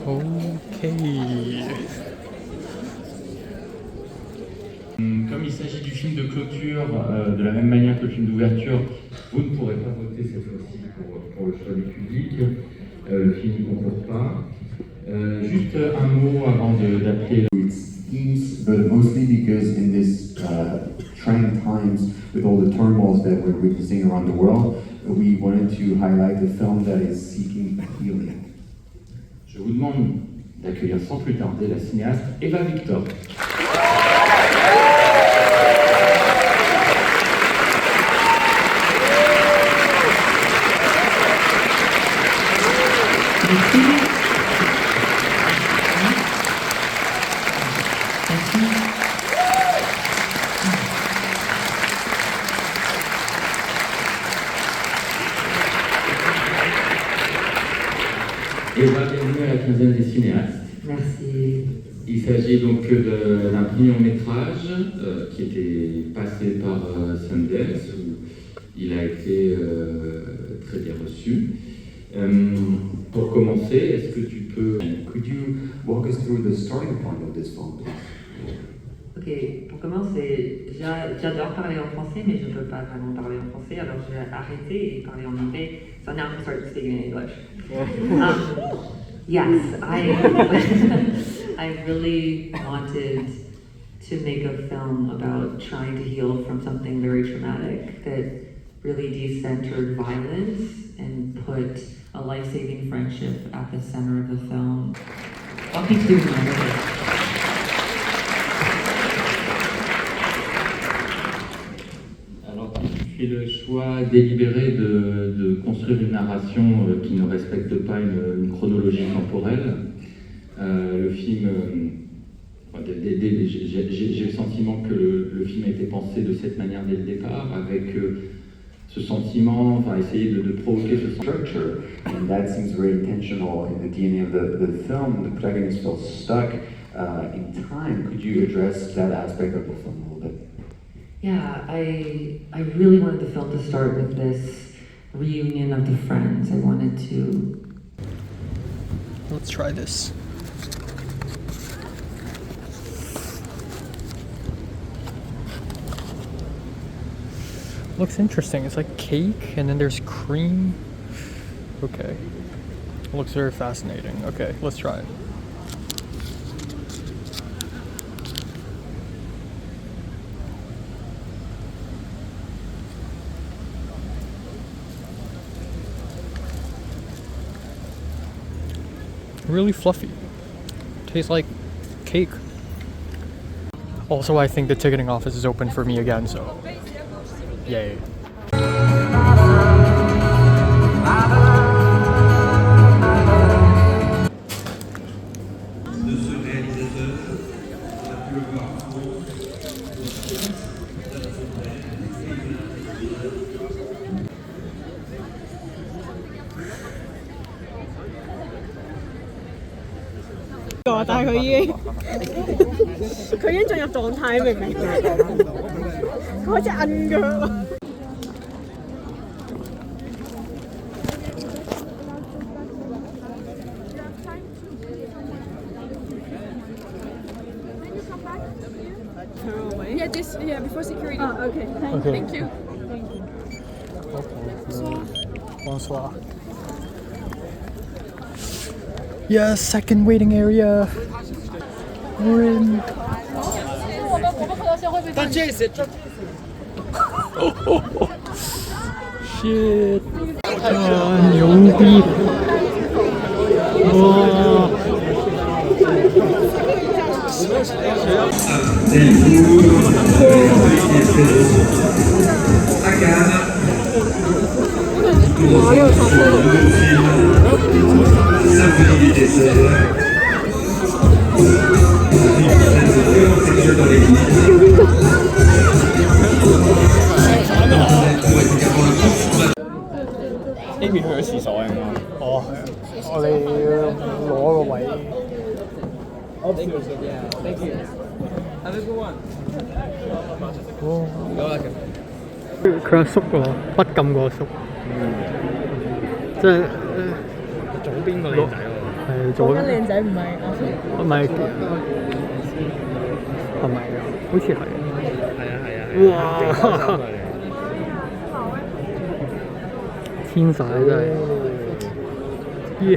A: Okay.
J: Comme il s'agit du film de clôture, de la même manière que le film d'ouverture, vous ne pourrez pas voter cette fois-ci pour le choix du public. Le film ne concourt pas. Juste un mot avant d'appeler.
K: Themes, but mostly because in this trying times with all the turmoils that we're witnessing around the world, we wanted to highlight a film that is seeking healing.
J: Je vous demande d'accueillir sans plus tarder la cinéaste Eva Victor. Eva, bienvenue à la quinzaine des cinéastes.
L: Merci.
J: Il s'agit donc d'un premier long métrage qui était passé par Sundance, où il a été très bien reçu. Pour commencer, est-ce que tu peux...
K: Could you walk us through the starting point of this film, please?
L: Ok, pour commencer, j'adore parler en français, mais je ne peux pas vraiment parler en français, alors je vais arrêter et parler en anglais. So now I'm going to start speaking in English. Yes, I really wanted to make a film about trying to heal from something very traumatic that really decentered violence and put a life-saving friendship at the center of the film. Walking through my life.
J: Tu fais le choix délibéré de construire une narration qui ne respecte pas une chronologie temporelle. Le film, j'ai le sentiment que le film a été pensé de cette manière dès le départ, avec ce sentiment, enfin essayer de provoquer ce
K: structure, and that seems very intentional in the DNA of the film. The protagonist felt stuck in time. Could you address that aspect of the film a little bit?
L: Yeah, I really wanted the film to start with this reunion of the friends. I wanted to...
A: Let's try this. Looks interesting. It's like cake and then there's cream. Okay. Looks very fascinating. Okay, let's try it. Really fluffy. Tastes like cake. Also, I think the ticketing office is open for me again, so yay.
E: De ce réalisateur, on a pu le voir
M: 但係佢已經進入狀態，明唔明？佢開始摁腳。Yeah, before security. Oh, okay. Thank you.
A: Bonsoir. Yeah, second waiting area. We're in. Shit. 牛逼！哇！
C: Amy 去咗廁所啊！
A: 哦，我哋攞個位。
F: Thank you. Thank you. Have a good one.
A: 哦，
F: 有啦。
A: 佢阿叔喎，不禁個叔。即係
C: 左邊個靚仔喎。
A: 係左。
M: 靚仔唔係阿叔。
A: 唔係，係咪啊？好似係。
C: 係啊！
A: 哇！天使真係。耶！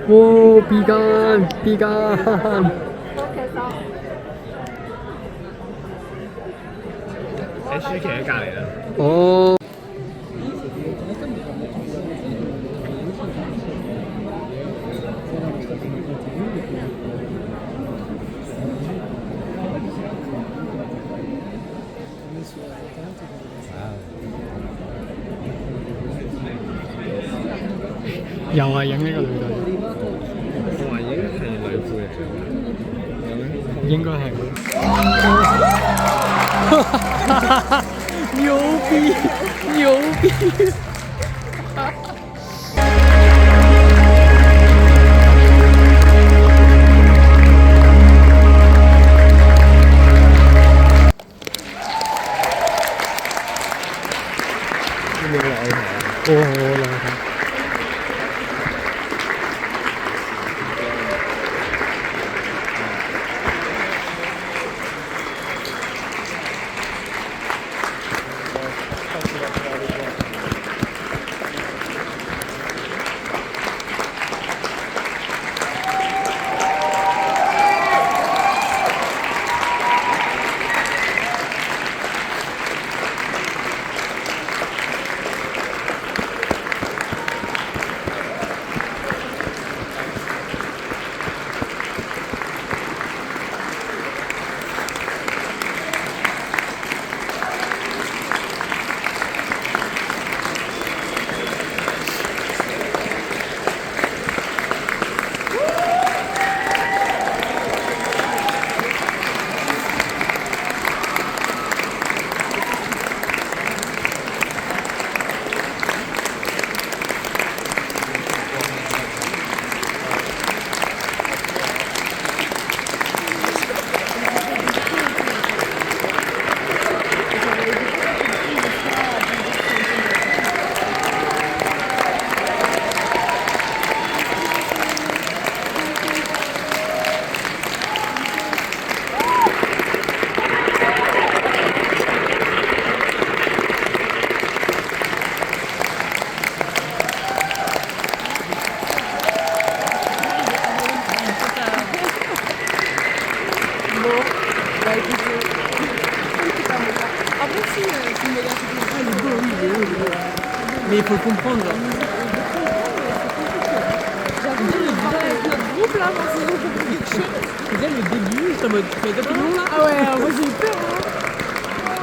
A: 哇！B間。
C: 喺舒淇喺隔離啦。
A: 哦。又係影呢個女仔。
C: 我話已經係女褲嚟嘅。
A: 應該係。牛逼！Mais
F: il faut le comprendre.
M: Groupe là, c'est
F: Déjà le début, c'est en mode tu fais deux là.
M: Ah ouais, moi j'ai eu peur. Hein.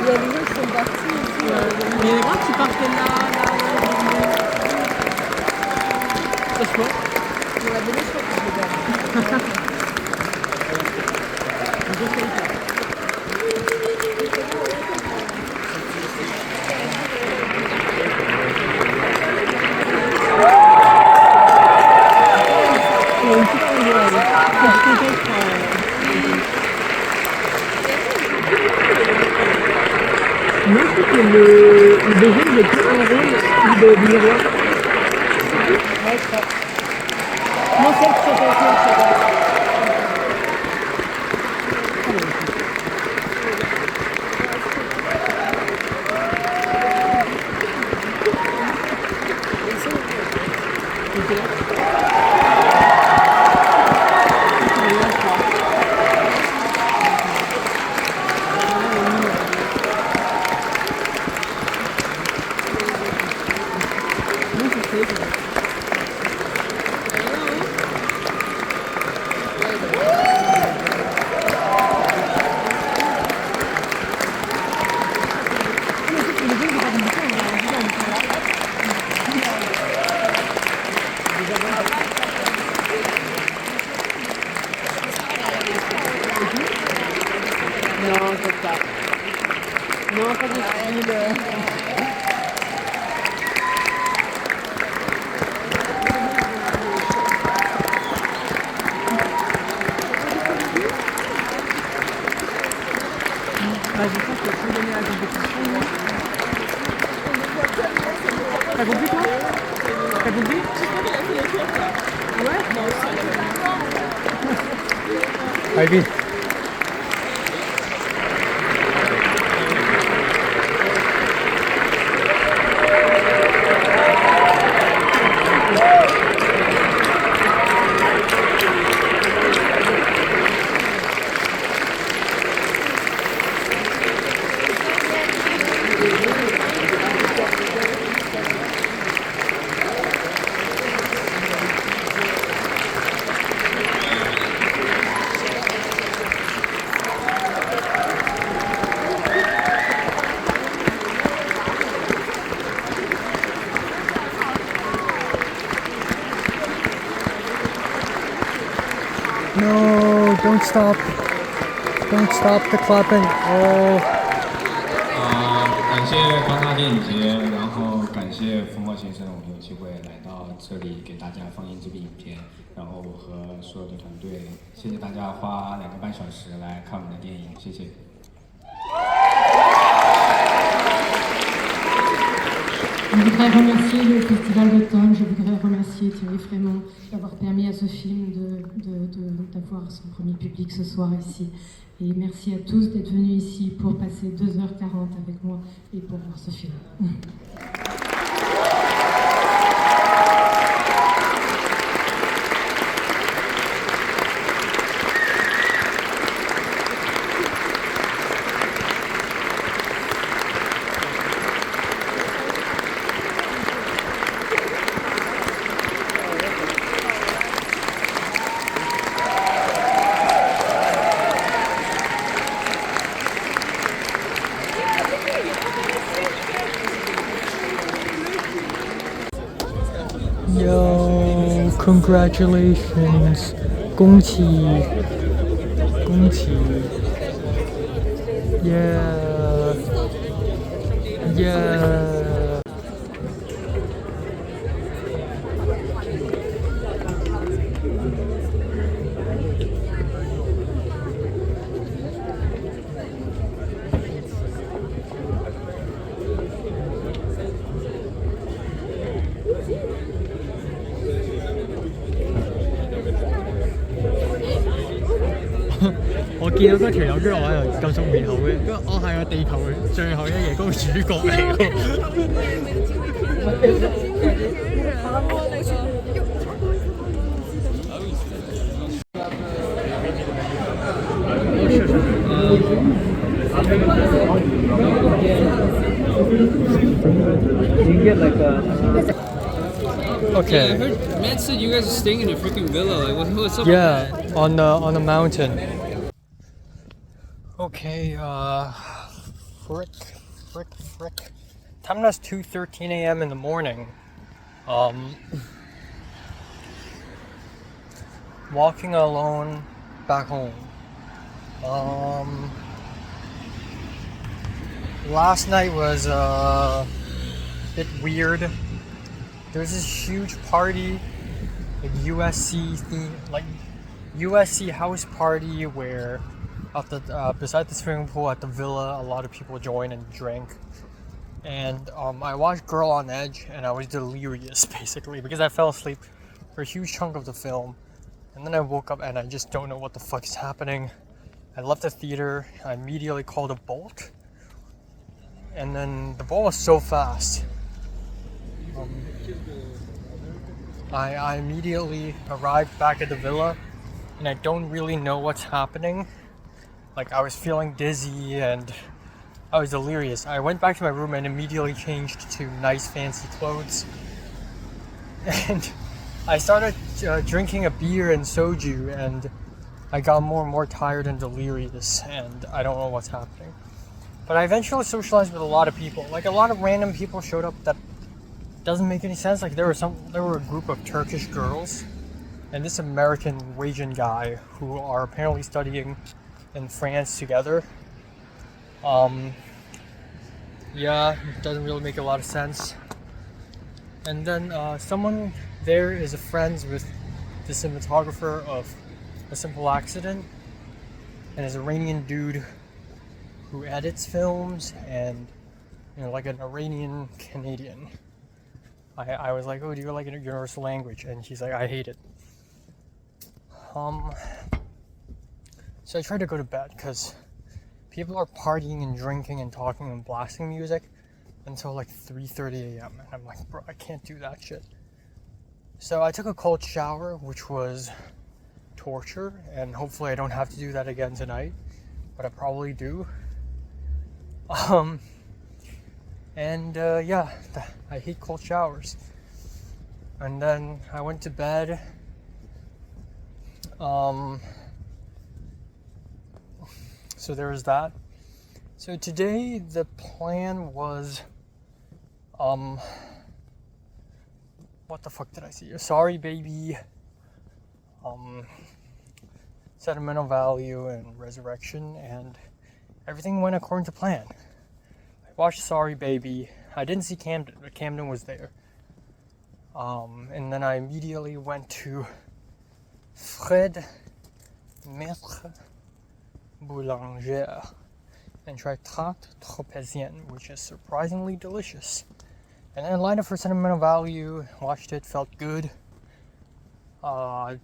M: Il y a des gens qui sont partis et tout.
F: Il y a des gens qui partaient là. Ça se voit.
M: Pour la BD, je crois que je l'ai pas. Moi, je trouve que le deuxième, il est plus un rôle de miroir. Ouais, je crois. Moi, c'est que c'est Non, comme ça. Non, pas de style. Ah, je pense que tu gagner la compétition. T'as compris toi? T'as compris? Ouais?
A: Ivy. No, don't stop. Don't stop the clapping. Oh.
N: 感谢观察电影节，然后感谢冯茂先生，我们有机会来到这里给大家放映这部影片，然后我和所有的团队，谢谢大家花2个半小时来看我们的电影，谢谢。
I: Je voudrais remercier le Festival d'automne, je voudrais remercier Thierry Frémont d'avoir permis à ce film d'avoir son premier public ce soir ici. Et merci à tous d'être venus ici pour passer 2h40 avec moi et pour voir ce film.
A: Yo, congratulations. 恭喜 Yeah. Yeah.
M: 我見到嗰條友，跟住我喺度咁熟面口嘅，跟住我係個地球嘅最後一夜嗰個主角嚟喎。
A: Okay.
F: Yeah, I heard Matt said you guys are staying in a freaking villa. Like, what's up with
A: Yeah,
F: that?
A: on the mountain. Okay, frick. Time now is 2:13 a.m. in the morning. Walking alone back home. Last night was a bit weird. There was this huge party, like USC house party where at the beside the swimming pool at the villa, a lot of people joined and drank. And I watched Girl on Edge and I was delirious basically because I fell asleep for a huge chunk of the film. And then I woke up and I just don't know what the fuck is happening. I left the theater, I immediately called a Bolt. And then the Bolt was so fast. I immediately arrived back at the villa and I don't really know what's happening. Like I was feeling dizzy and I was delirious. I went back to my room and immediately changed to nice fancy clothes. And I started drinking a beer and soju and I got more and more tired and delirious and I don't know what's happening. But I eventually socialized with a lot of people. Like a lot of random people showed up that doesn't make any sense. Like there were a group of Turkish girls and this American Norwegian guy who are apparently studying in France together. Yeah, it doesn't really make a lot of sense. And then someone there is friends with the cinematographer of A Simple Accident, and is an Iranian dude who edits films, and like an Iranian Canadian. I was like, oh, do you like a universal language? And she's like, I hate it. So I tried to go to bed because people are partying and drinking and talking and blasting music until like 3:30 a.m. And I'm like, bro, I can't do that shit. So I took a cold shower, which was torture, and hopefully I don't have to do that again tonight, but I probably do. Yeah, I hate cold showers. And then I went to bed. So there was that. So today the plan was, what the fuck did I see? Sorry Baby, Sentimental Value, and Resurrection, and everything went according to plan. I watched Sorry Baby. I didn't see Camden, but Camden was there. And then I immediately went to Fred Maître Boulanger and tried Tarte Tropézienne, which is surprisingly delicious. And then I lined up for Sentimental Value, watched it, felt good.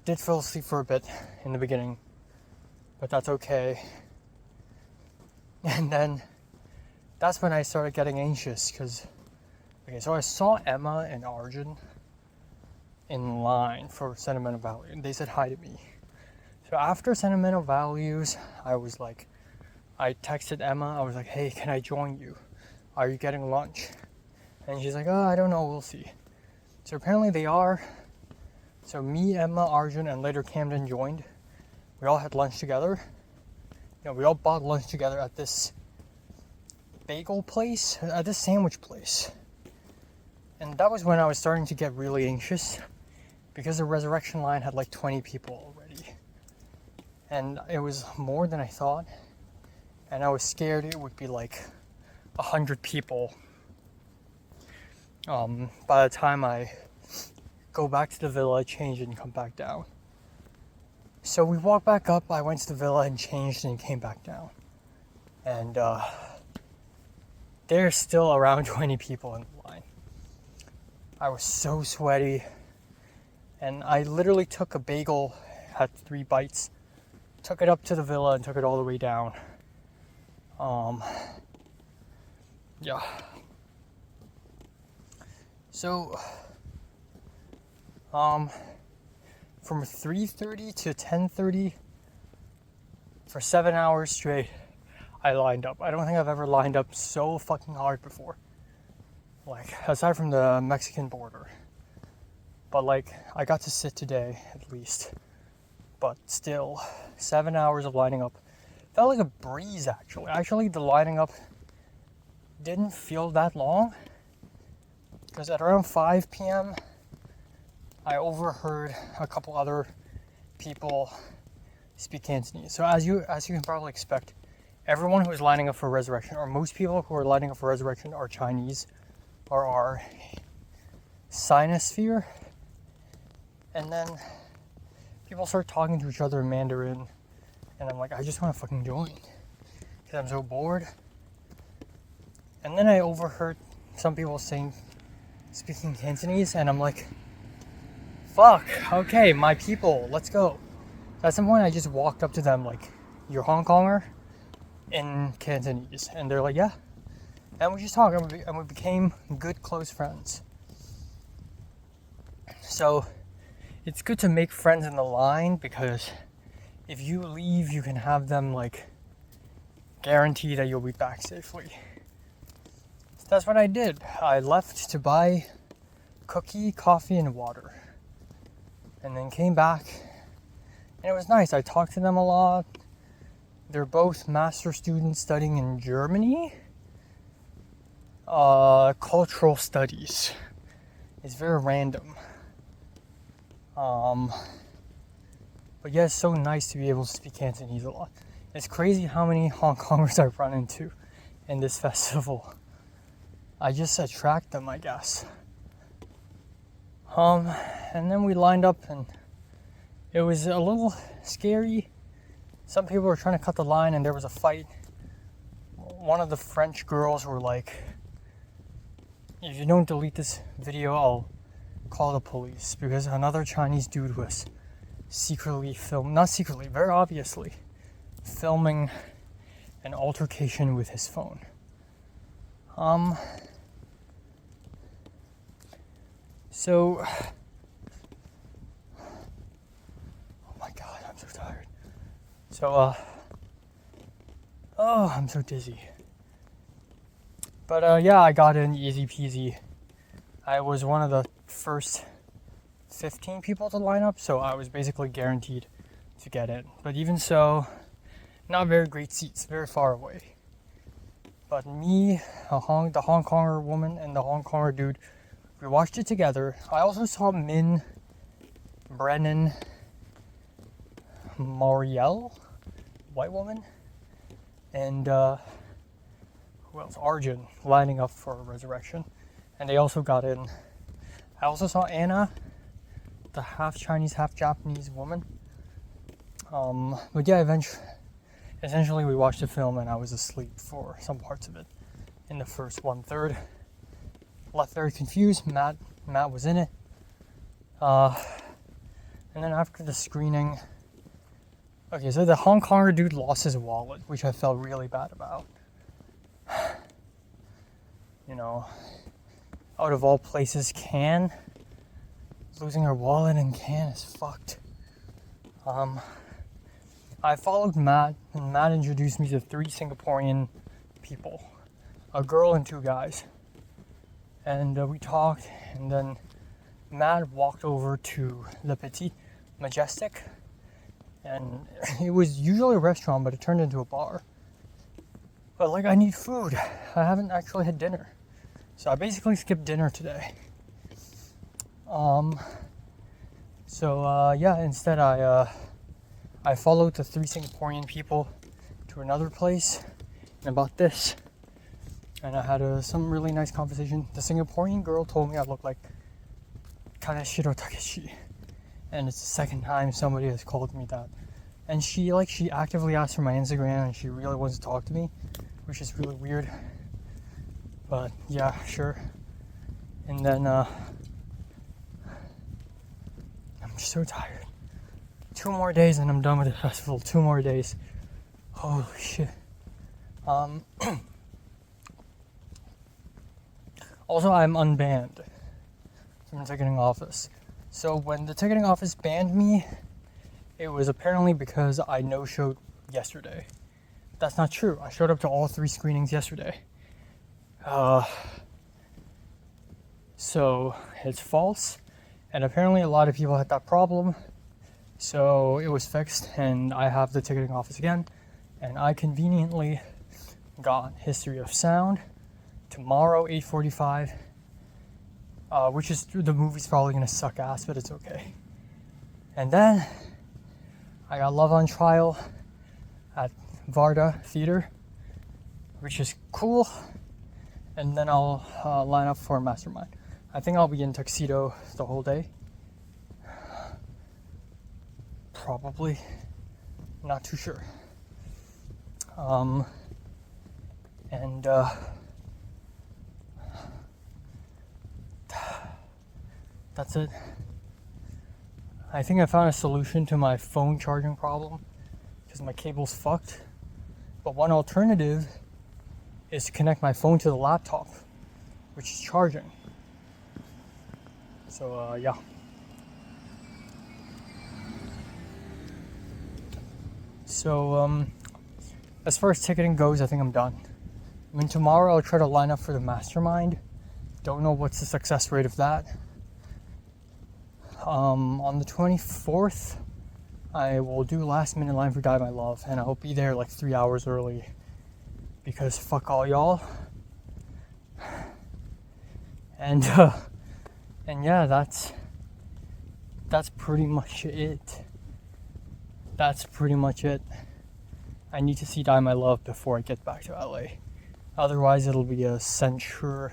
A: Did fall asleep for a bit in the beginning, but that's okay. And then that's when I started getting anxious, because, okay, so I saw Emma and Arjun in line for Sentimental Value, and they said hi to me. So after Sentimental Values, I was like, I texted Emma, I was like, hey, can I join you? Are you getting lunch? And she's like, oh, I don't know, we'll see. So apparently they are. So me, Emma, Arjun, and later Camden joined. We all had lunch together. We all bought lunch together at this bagel place, at this sandwich place. And that was when I was starting to get really anxious, because the Resurrection line had like 20 people already. And it was more than I thought. And I was scared it would be like 100 people by the time I go back to the villa, change, and come back down. So we walked back up, I went to the villa and changed and came back down. And there's still around 20 people in the line. I was so sweaty, and I literally took a bagel, had 3 bites, took it up to the villa and took it all the way down. Yeah. So, from 3:30 to 10:30 for 7 hours straight, I lined up. I don't think I've ever lined up so fucking hard before. Like, aside from the Mexican border. But like, I got to sit today, at least. But still, 7 hours of lining up. Felt like a breeze, actually. Actually, the lining up didn't feel that long. Because at around 5 p.m., I overheard a couple other people speak Cantonese. So as you can probably expect, everyone who is lining up for Resurrection, or most people who are lining up for Resurrection, are Chinese, or are Sinosphere. And then people start talking to each other in Mandarin, and I'm like, I just want to fucking join, because I'm so bored. And then I overheard some people speaking Cantonese, and I'm like, fuck, okay, my people, let's go. So at some point I just walked up to them like, you're Hong Konger? In Cantonese. And they're like, yeah. And we just talked, and we became good, close friends. So it's good to make friends in the line, because if you leave, you can have them like guarantee that you'll be back safely. So that's what I did. I left to buy cookie, coffee, and water. And then came back, and it was nice. I talked to them a lot. They're both master students studying in Germany. Cultural studies. It's very random. But yeah, it's so nice to be able to speak Cantonese a lot. It's crazy how many Hong Kongers I run into in this festival. I just attract them, I guess. And then we lined up and it was a little scary. Some people were trying to cut the line and there was a fight. One of the French girls were like, if you don't delete this video, I'll call the police, because another Chinese dude was not secretly, very obviously, filming an altercation with his phone. So, oh my god, I'm so tired. So, oh, I'm so dizzy. But yeah, I got in easy peasy. I was one of the first 15 people to line up, so I was basically guaranteed to get in. But even so, not very great seats, very far away. But me, the Hong Konger woman, and the Hong Konger dude, we watched it together. I also saw Min, Brennan, Marielle, white woman, and who else? Arjun, lining up for Resurrection. And they also got in. I also saw Anna, the half Chinese, half Japanese woman. But yeah, essentially we watched the film and I was asleep for some parts of it. In the first 1/3. Left very confused. Matt was in it. And then after the screening, okay, so the Hong Konger dude lost his wallet, which I felt really bad about. You know, out of all places, Cannes, losing her wallet in Cannes is fucked. I followed Matt, and Matt introduced me to 3 Singaporean people, a girl and 2 guys. And we talked, and then Matt walked over to Le Petit Majestic, and it was usually a restaurant, but it turned into a bar. But like, I need food. I haven't actually had dinner, so I basically skipped dinner today. Yeah, instead I followed the 3 Singaporean people to another place, and about this. And I had some really nice conversation. The Singaporean girl told me I look like Kaneshiro Takeshi. And it's the second time somebody has called me that. And she actively asked for my Instagram and she really wants to talk to me, which is really weird. But yeah, sure. And then I'm just so tired. 2 more days and I'm done with the festival. 2 more days. Holy shit. Also, I'm unbanned from the ticketing office. So when the ticketing office banned me, it was apparently because I no-showed yesterday. That's not true. I showed up to all 3 screenings yesterday. So it's false. And apparently a lot of people had that problem. So it was fixed and I have the ticketing office again. And I conveniently got History of Sound tomorrow, 8:45, which is, the movie's probably gonna suck ass, but it's okay. And then I got Love on Trial at Varda Theater, which is cool. And then I'll line up for Mastermind. I think I'll be in tuxedo the whole day. Probably. Not too sure. That's it. I think I found a solution to my phone charging problem because my cable's fucked. But one alternative is to connect my phone to the laptop, which is charging. So yeah. So as far as ticketing goes, I think I'm done. I mean, tomorrow I'll try to line up for the Mastermind. Don't know what's the success rate of that. On the 24th, I will do last minute line for Die My Love, and I'll be there like 3 hours early because fuck all y'all. And yeah, that's pretty much it. That's pretty much it. I need to see Die My Love before I get back to LA. Otherwise, it'll be a century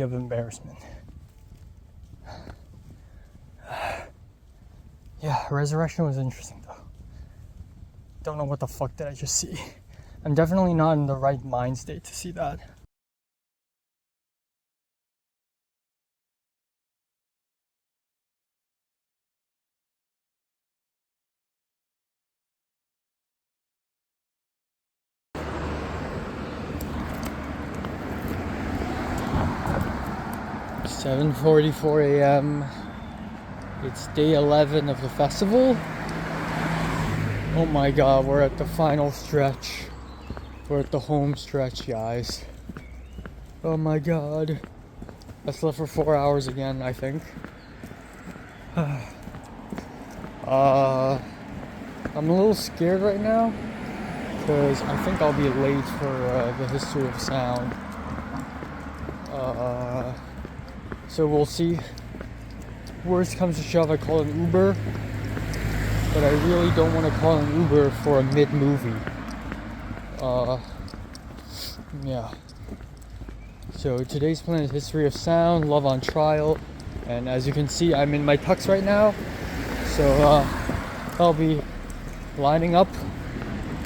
A: of embarrassment. Yeah, Resurrection was interesting though. Don't know what the fuck did I just see. I'm definitely not in the right mind state to see that. It's 7:44 a.m. It's day 11 of the festival. Oh my god, we're at the final stretch. We're at the home stretch, guys. Oh my god. I slept for 4 hours again, I think. I'm a little scared right now because I think I'll be late for the history of sound. So we'll see. Worst comes to shove, I call an Uber, but I really don't want to call an Uber for a mid-movie. Yeah. So today's plan is History of Sound, Love on Trial, and as you can see, I'm in my tux right now. So I'll be lining up.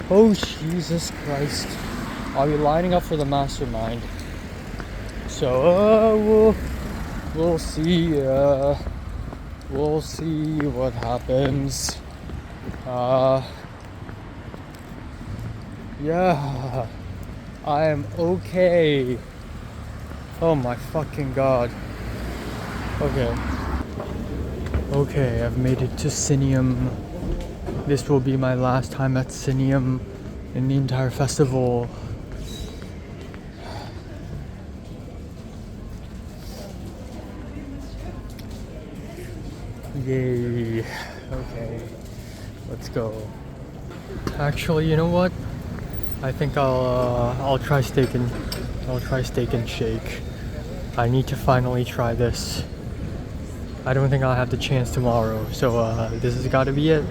A: Oh Jesus Christ! I'll be lining up for the mastermind. So we'll see. We'll see what happens. Yeah, I am okay. Oh my fucking god. Okay, I've made it to Cineum. This will be my last time at Cineum in the entire festival. Yay. Okay, let's go. Actually, you know what? I think I'll try Steak and Shake. I need to finally try this. I don't think I'll have the chance tomorrow, so this has got to be it.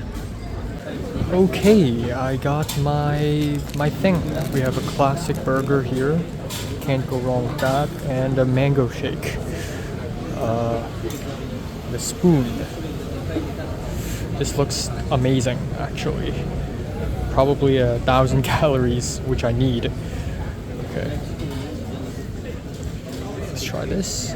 A: Okay, I got my thing. We have a classic burger here. Can't go wrong with that, and a mango shake. The spoon. This looks amazing, actually. Probably 1,000 calories, which I need. Okay. Let's try this.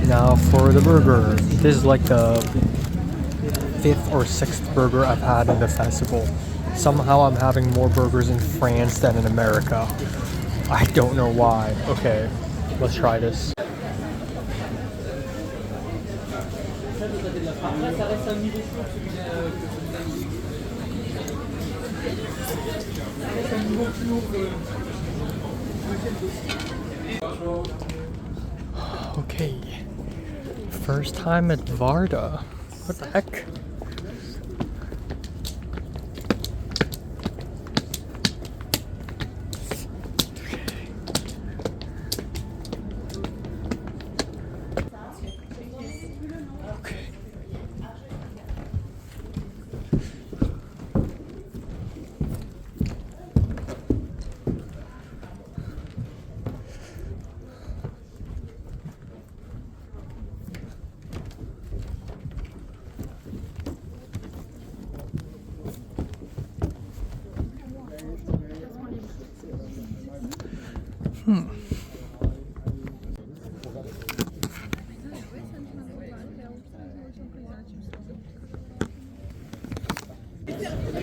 A: Now for the burger. This is like the 5th or 6th burger I've had in the festival. Somehow I'm having more burgers in France than in America. I don't know why. Okay, let's try this. Okay, first time at Varda. What the heck?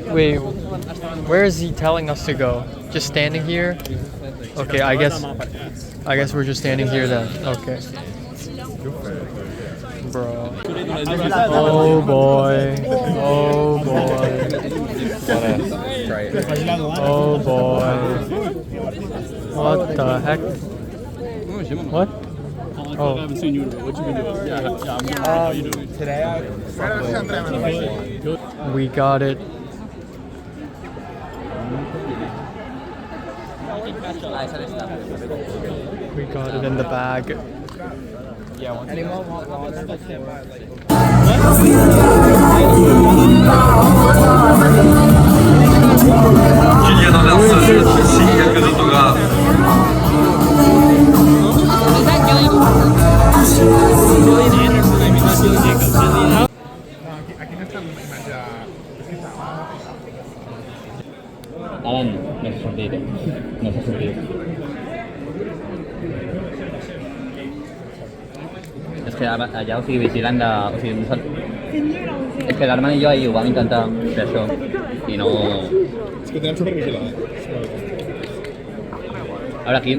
A: Wait, where is he telling us to go? Just standing here? Okay, I guess we're just standing here then. Okay. Bro. Oh boy. Oh boy. Oh boy. What the heck? What? Oh.
O: I haven't seen you in a while. What you been doing? Yeah, how you doing?
A: Today we got it. We got it in the bag.
E: Kylian Anderson, signe quelques autographes.
P: Alan, no se sonríe. No se sonríe. És que allà, o sigui, vigilant de... O sigui, és que l'Armand i jo ahir ho vam intentar fer això i no...
O: És que tenen supervigilat.
P: A veure, aquí...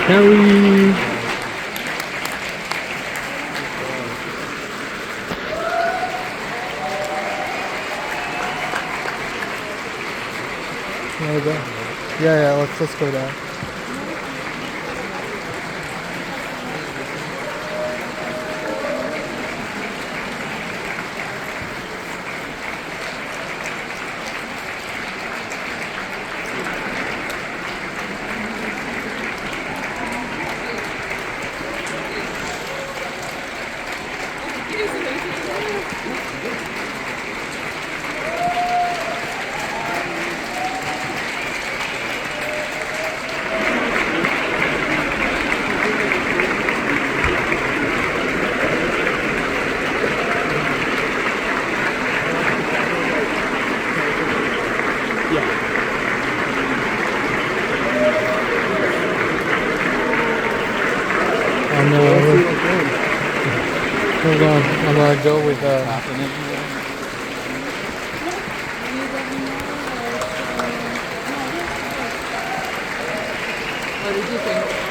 M: Harry.
A: Wanna go? Yeah, let's go down. Hold on, I'm gonna go with
F: What did you think?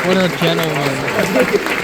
A: What a gentleman.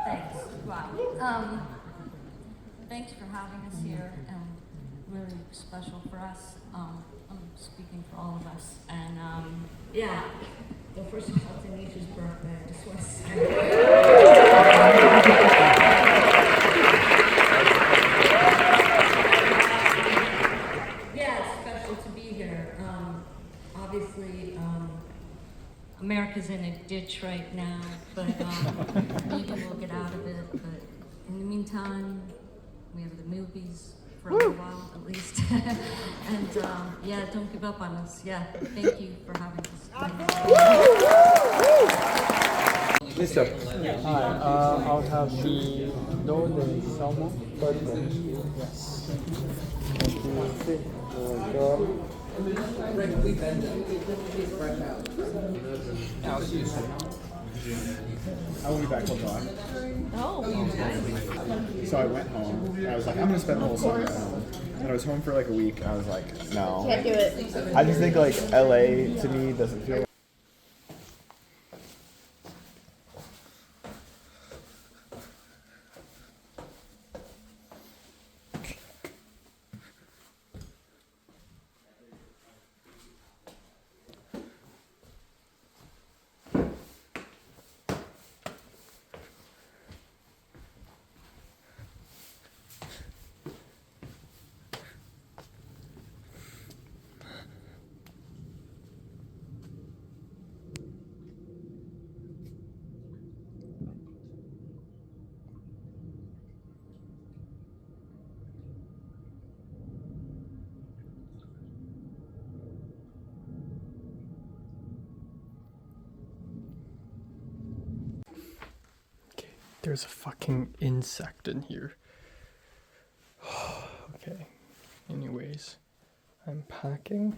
B: Thanks. Wow. Thanks for having us here. Really special for us. I'm speaking for all of us. And yeah, the first of all, Tanisha's birthday. I just want to say. Yeah, it's special to be here. Obviously, America's in a ditch right now, but maybe we'll get out of it. But in the meantime, we have the movies for a little while at least. And yeah, don't give up on us. Yeah, thank you for having us.
A: Mister. Hi, I'll have the do de salmon. Yes. Thank you.
C: I'll see you soon. I won't be back till July.
B: Oh.
C: So I went home. I was like, I'm gonna spend the whole summer at home. And I was home for like a week. I was like, no.
M: Can't do it.
C: I just think like LA to me doesn't feel.
A: There's a fucking insect in here. Okay. Anyways, I'm packing.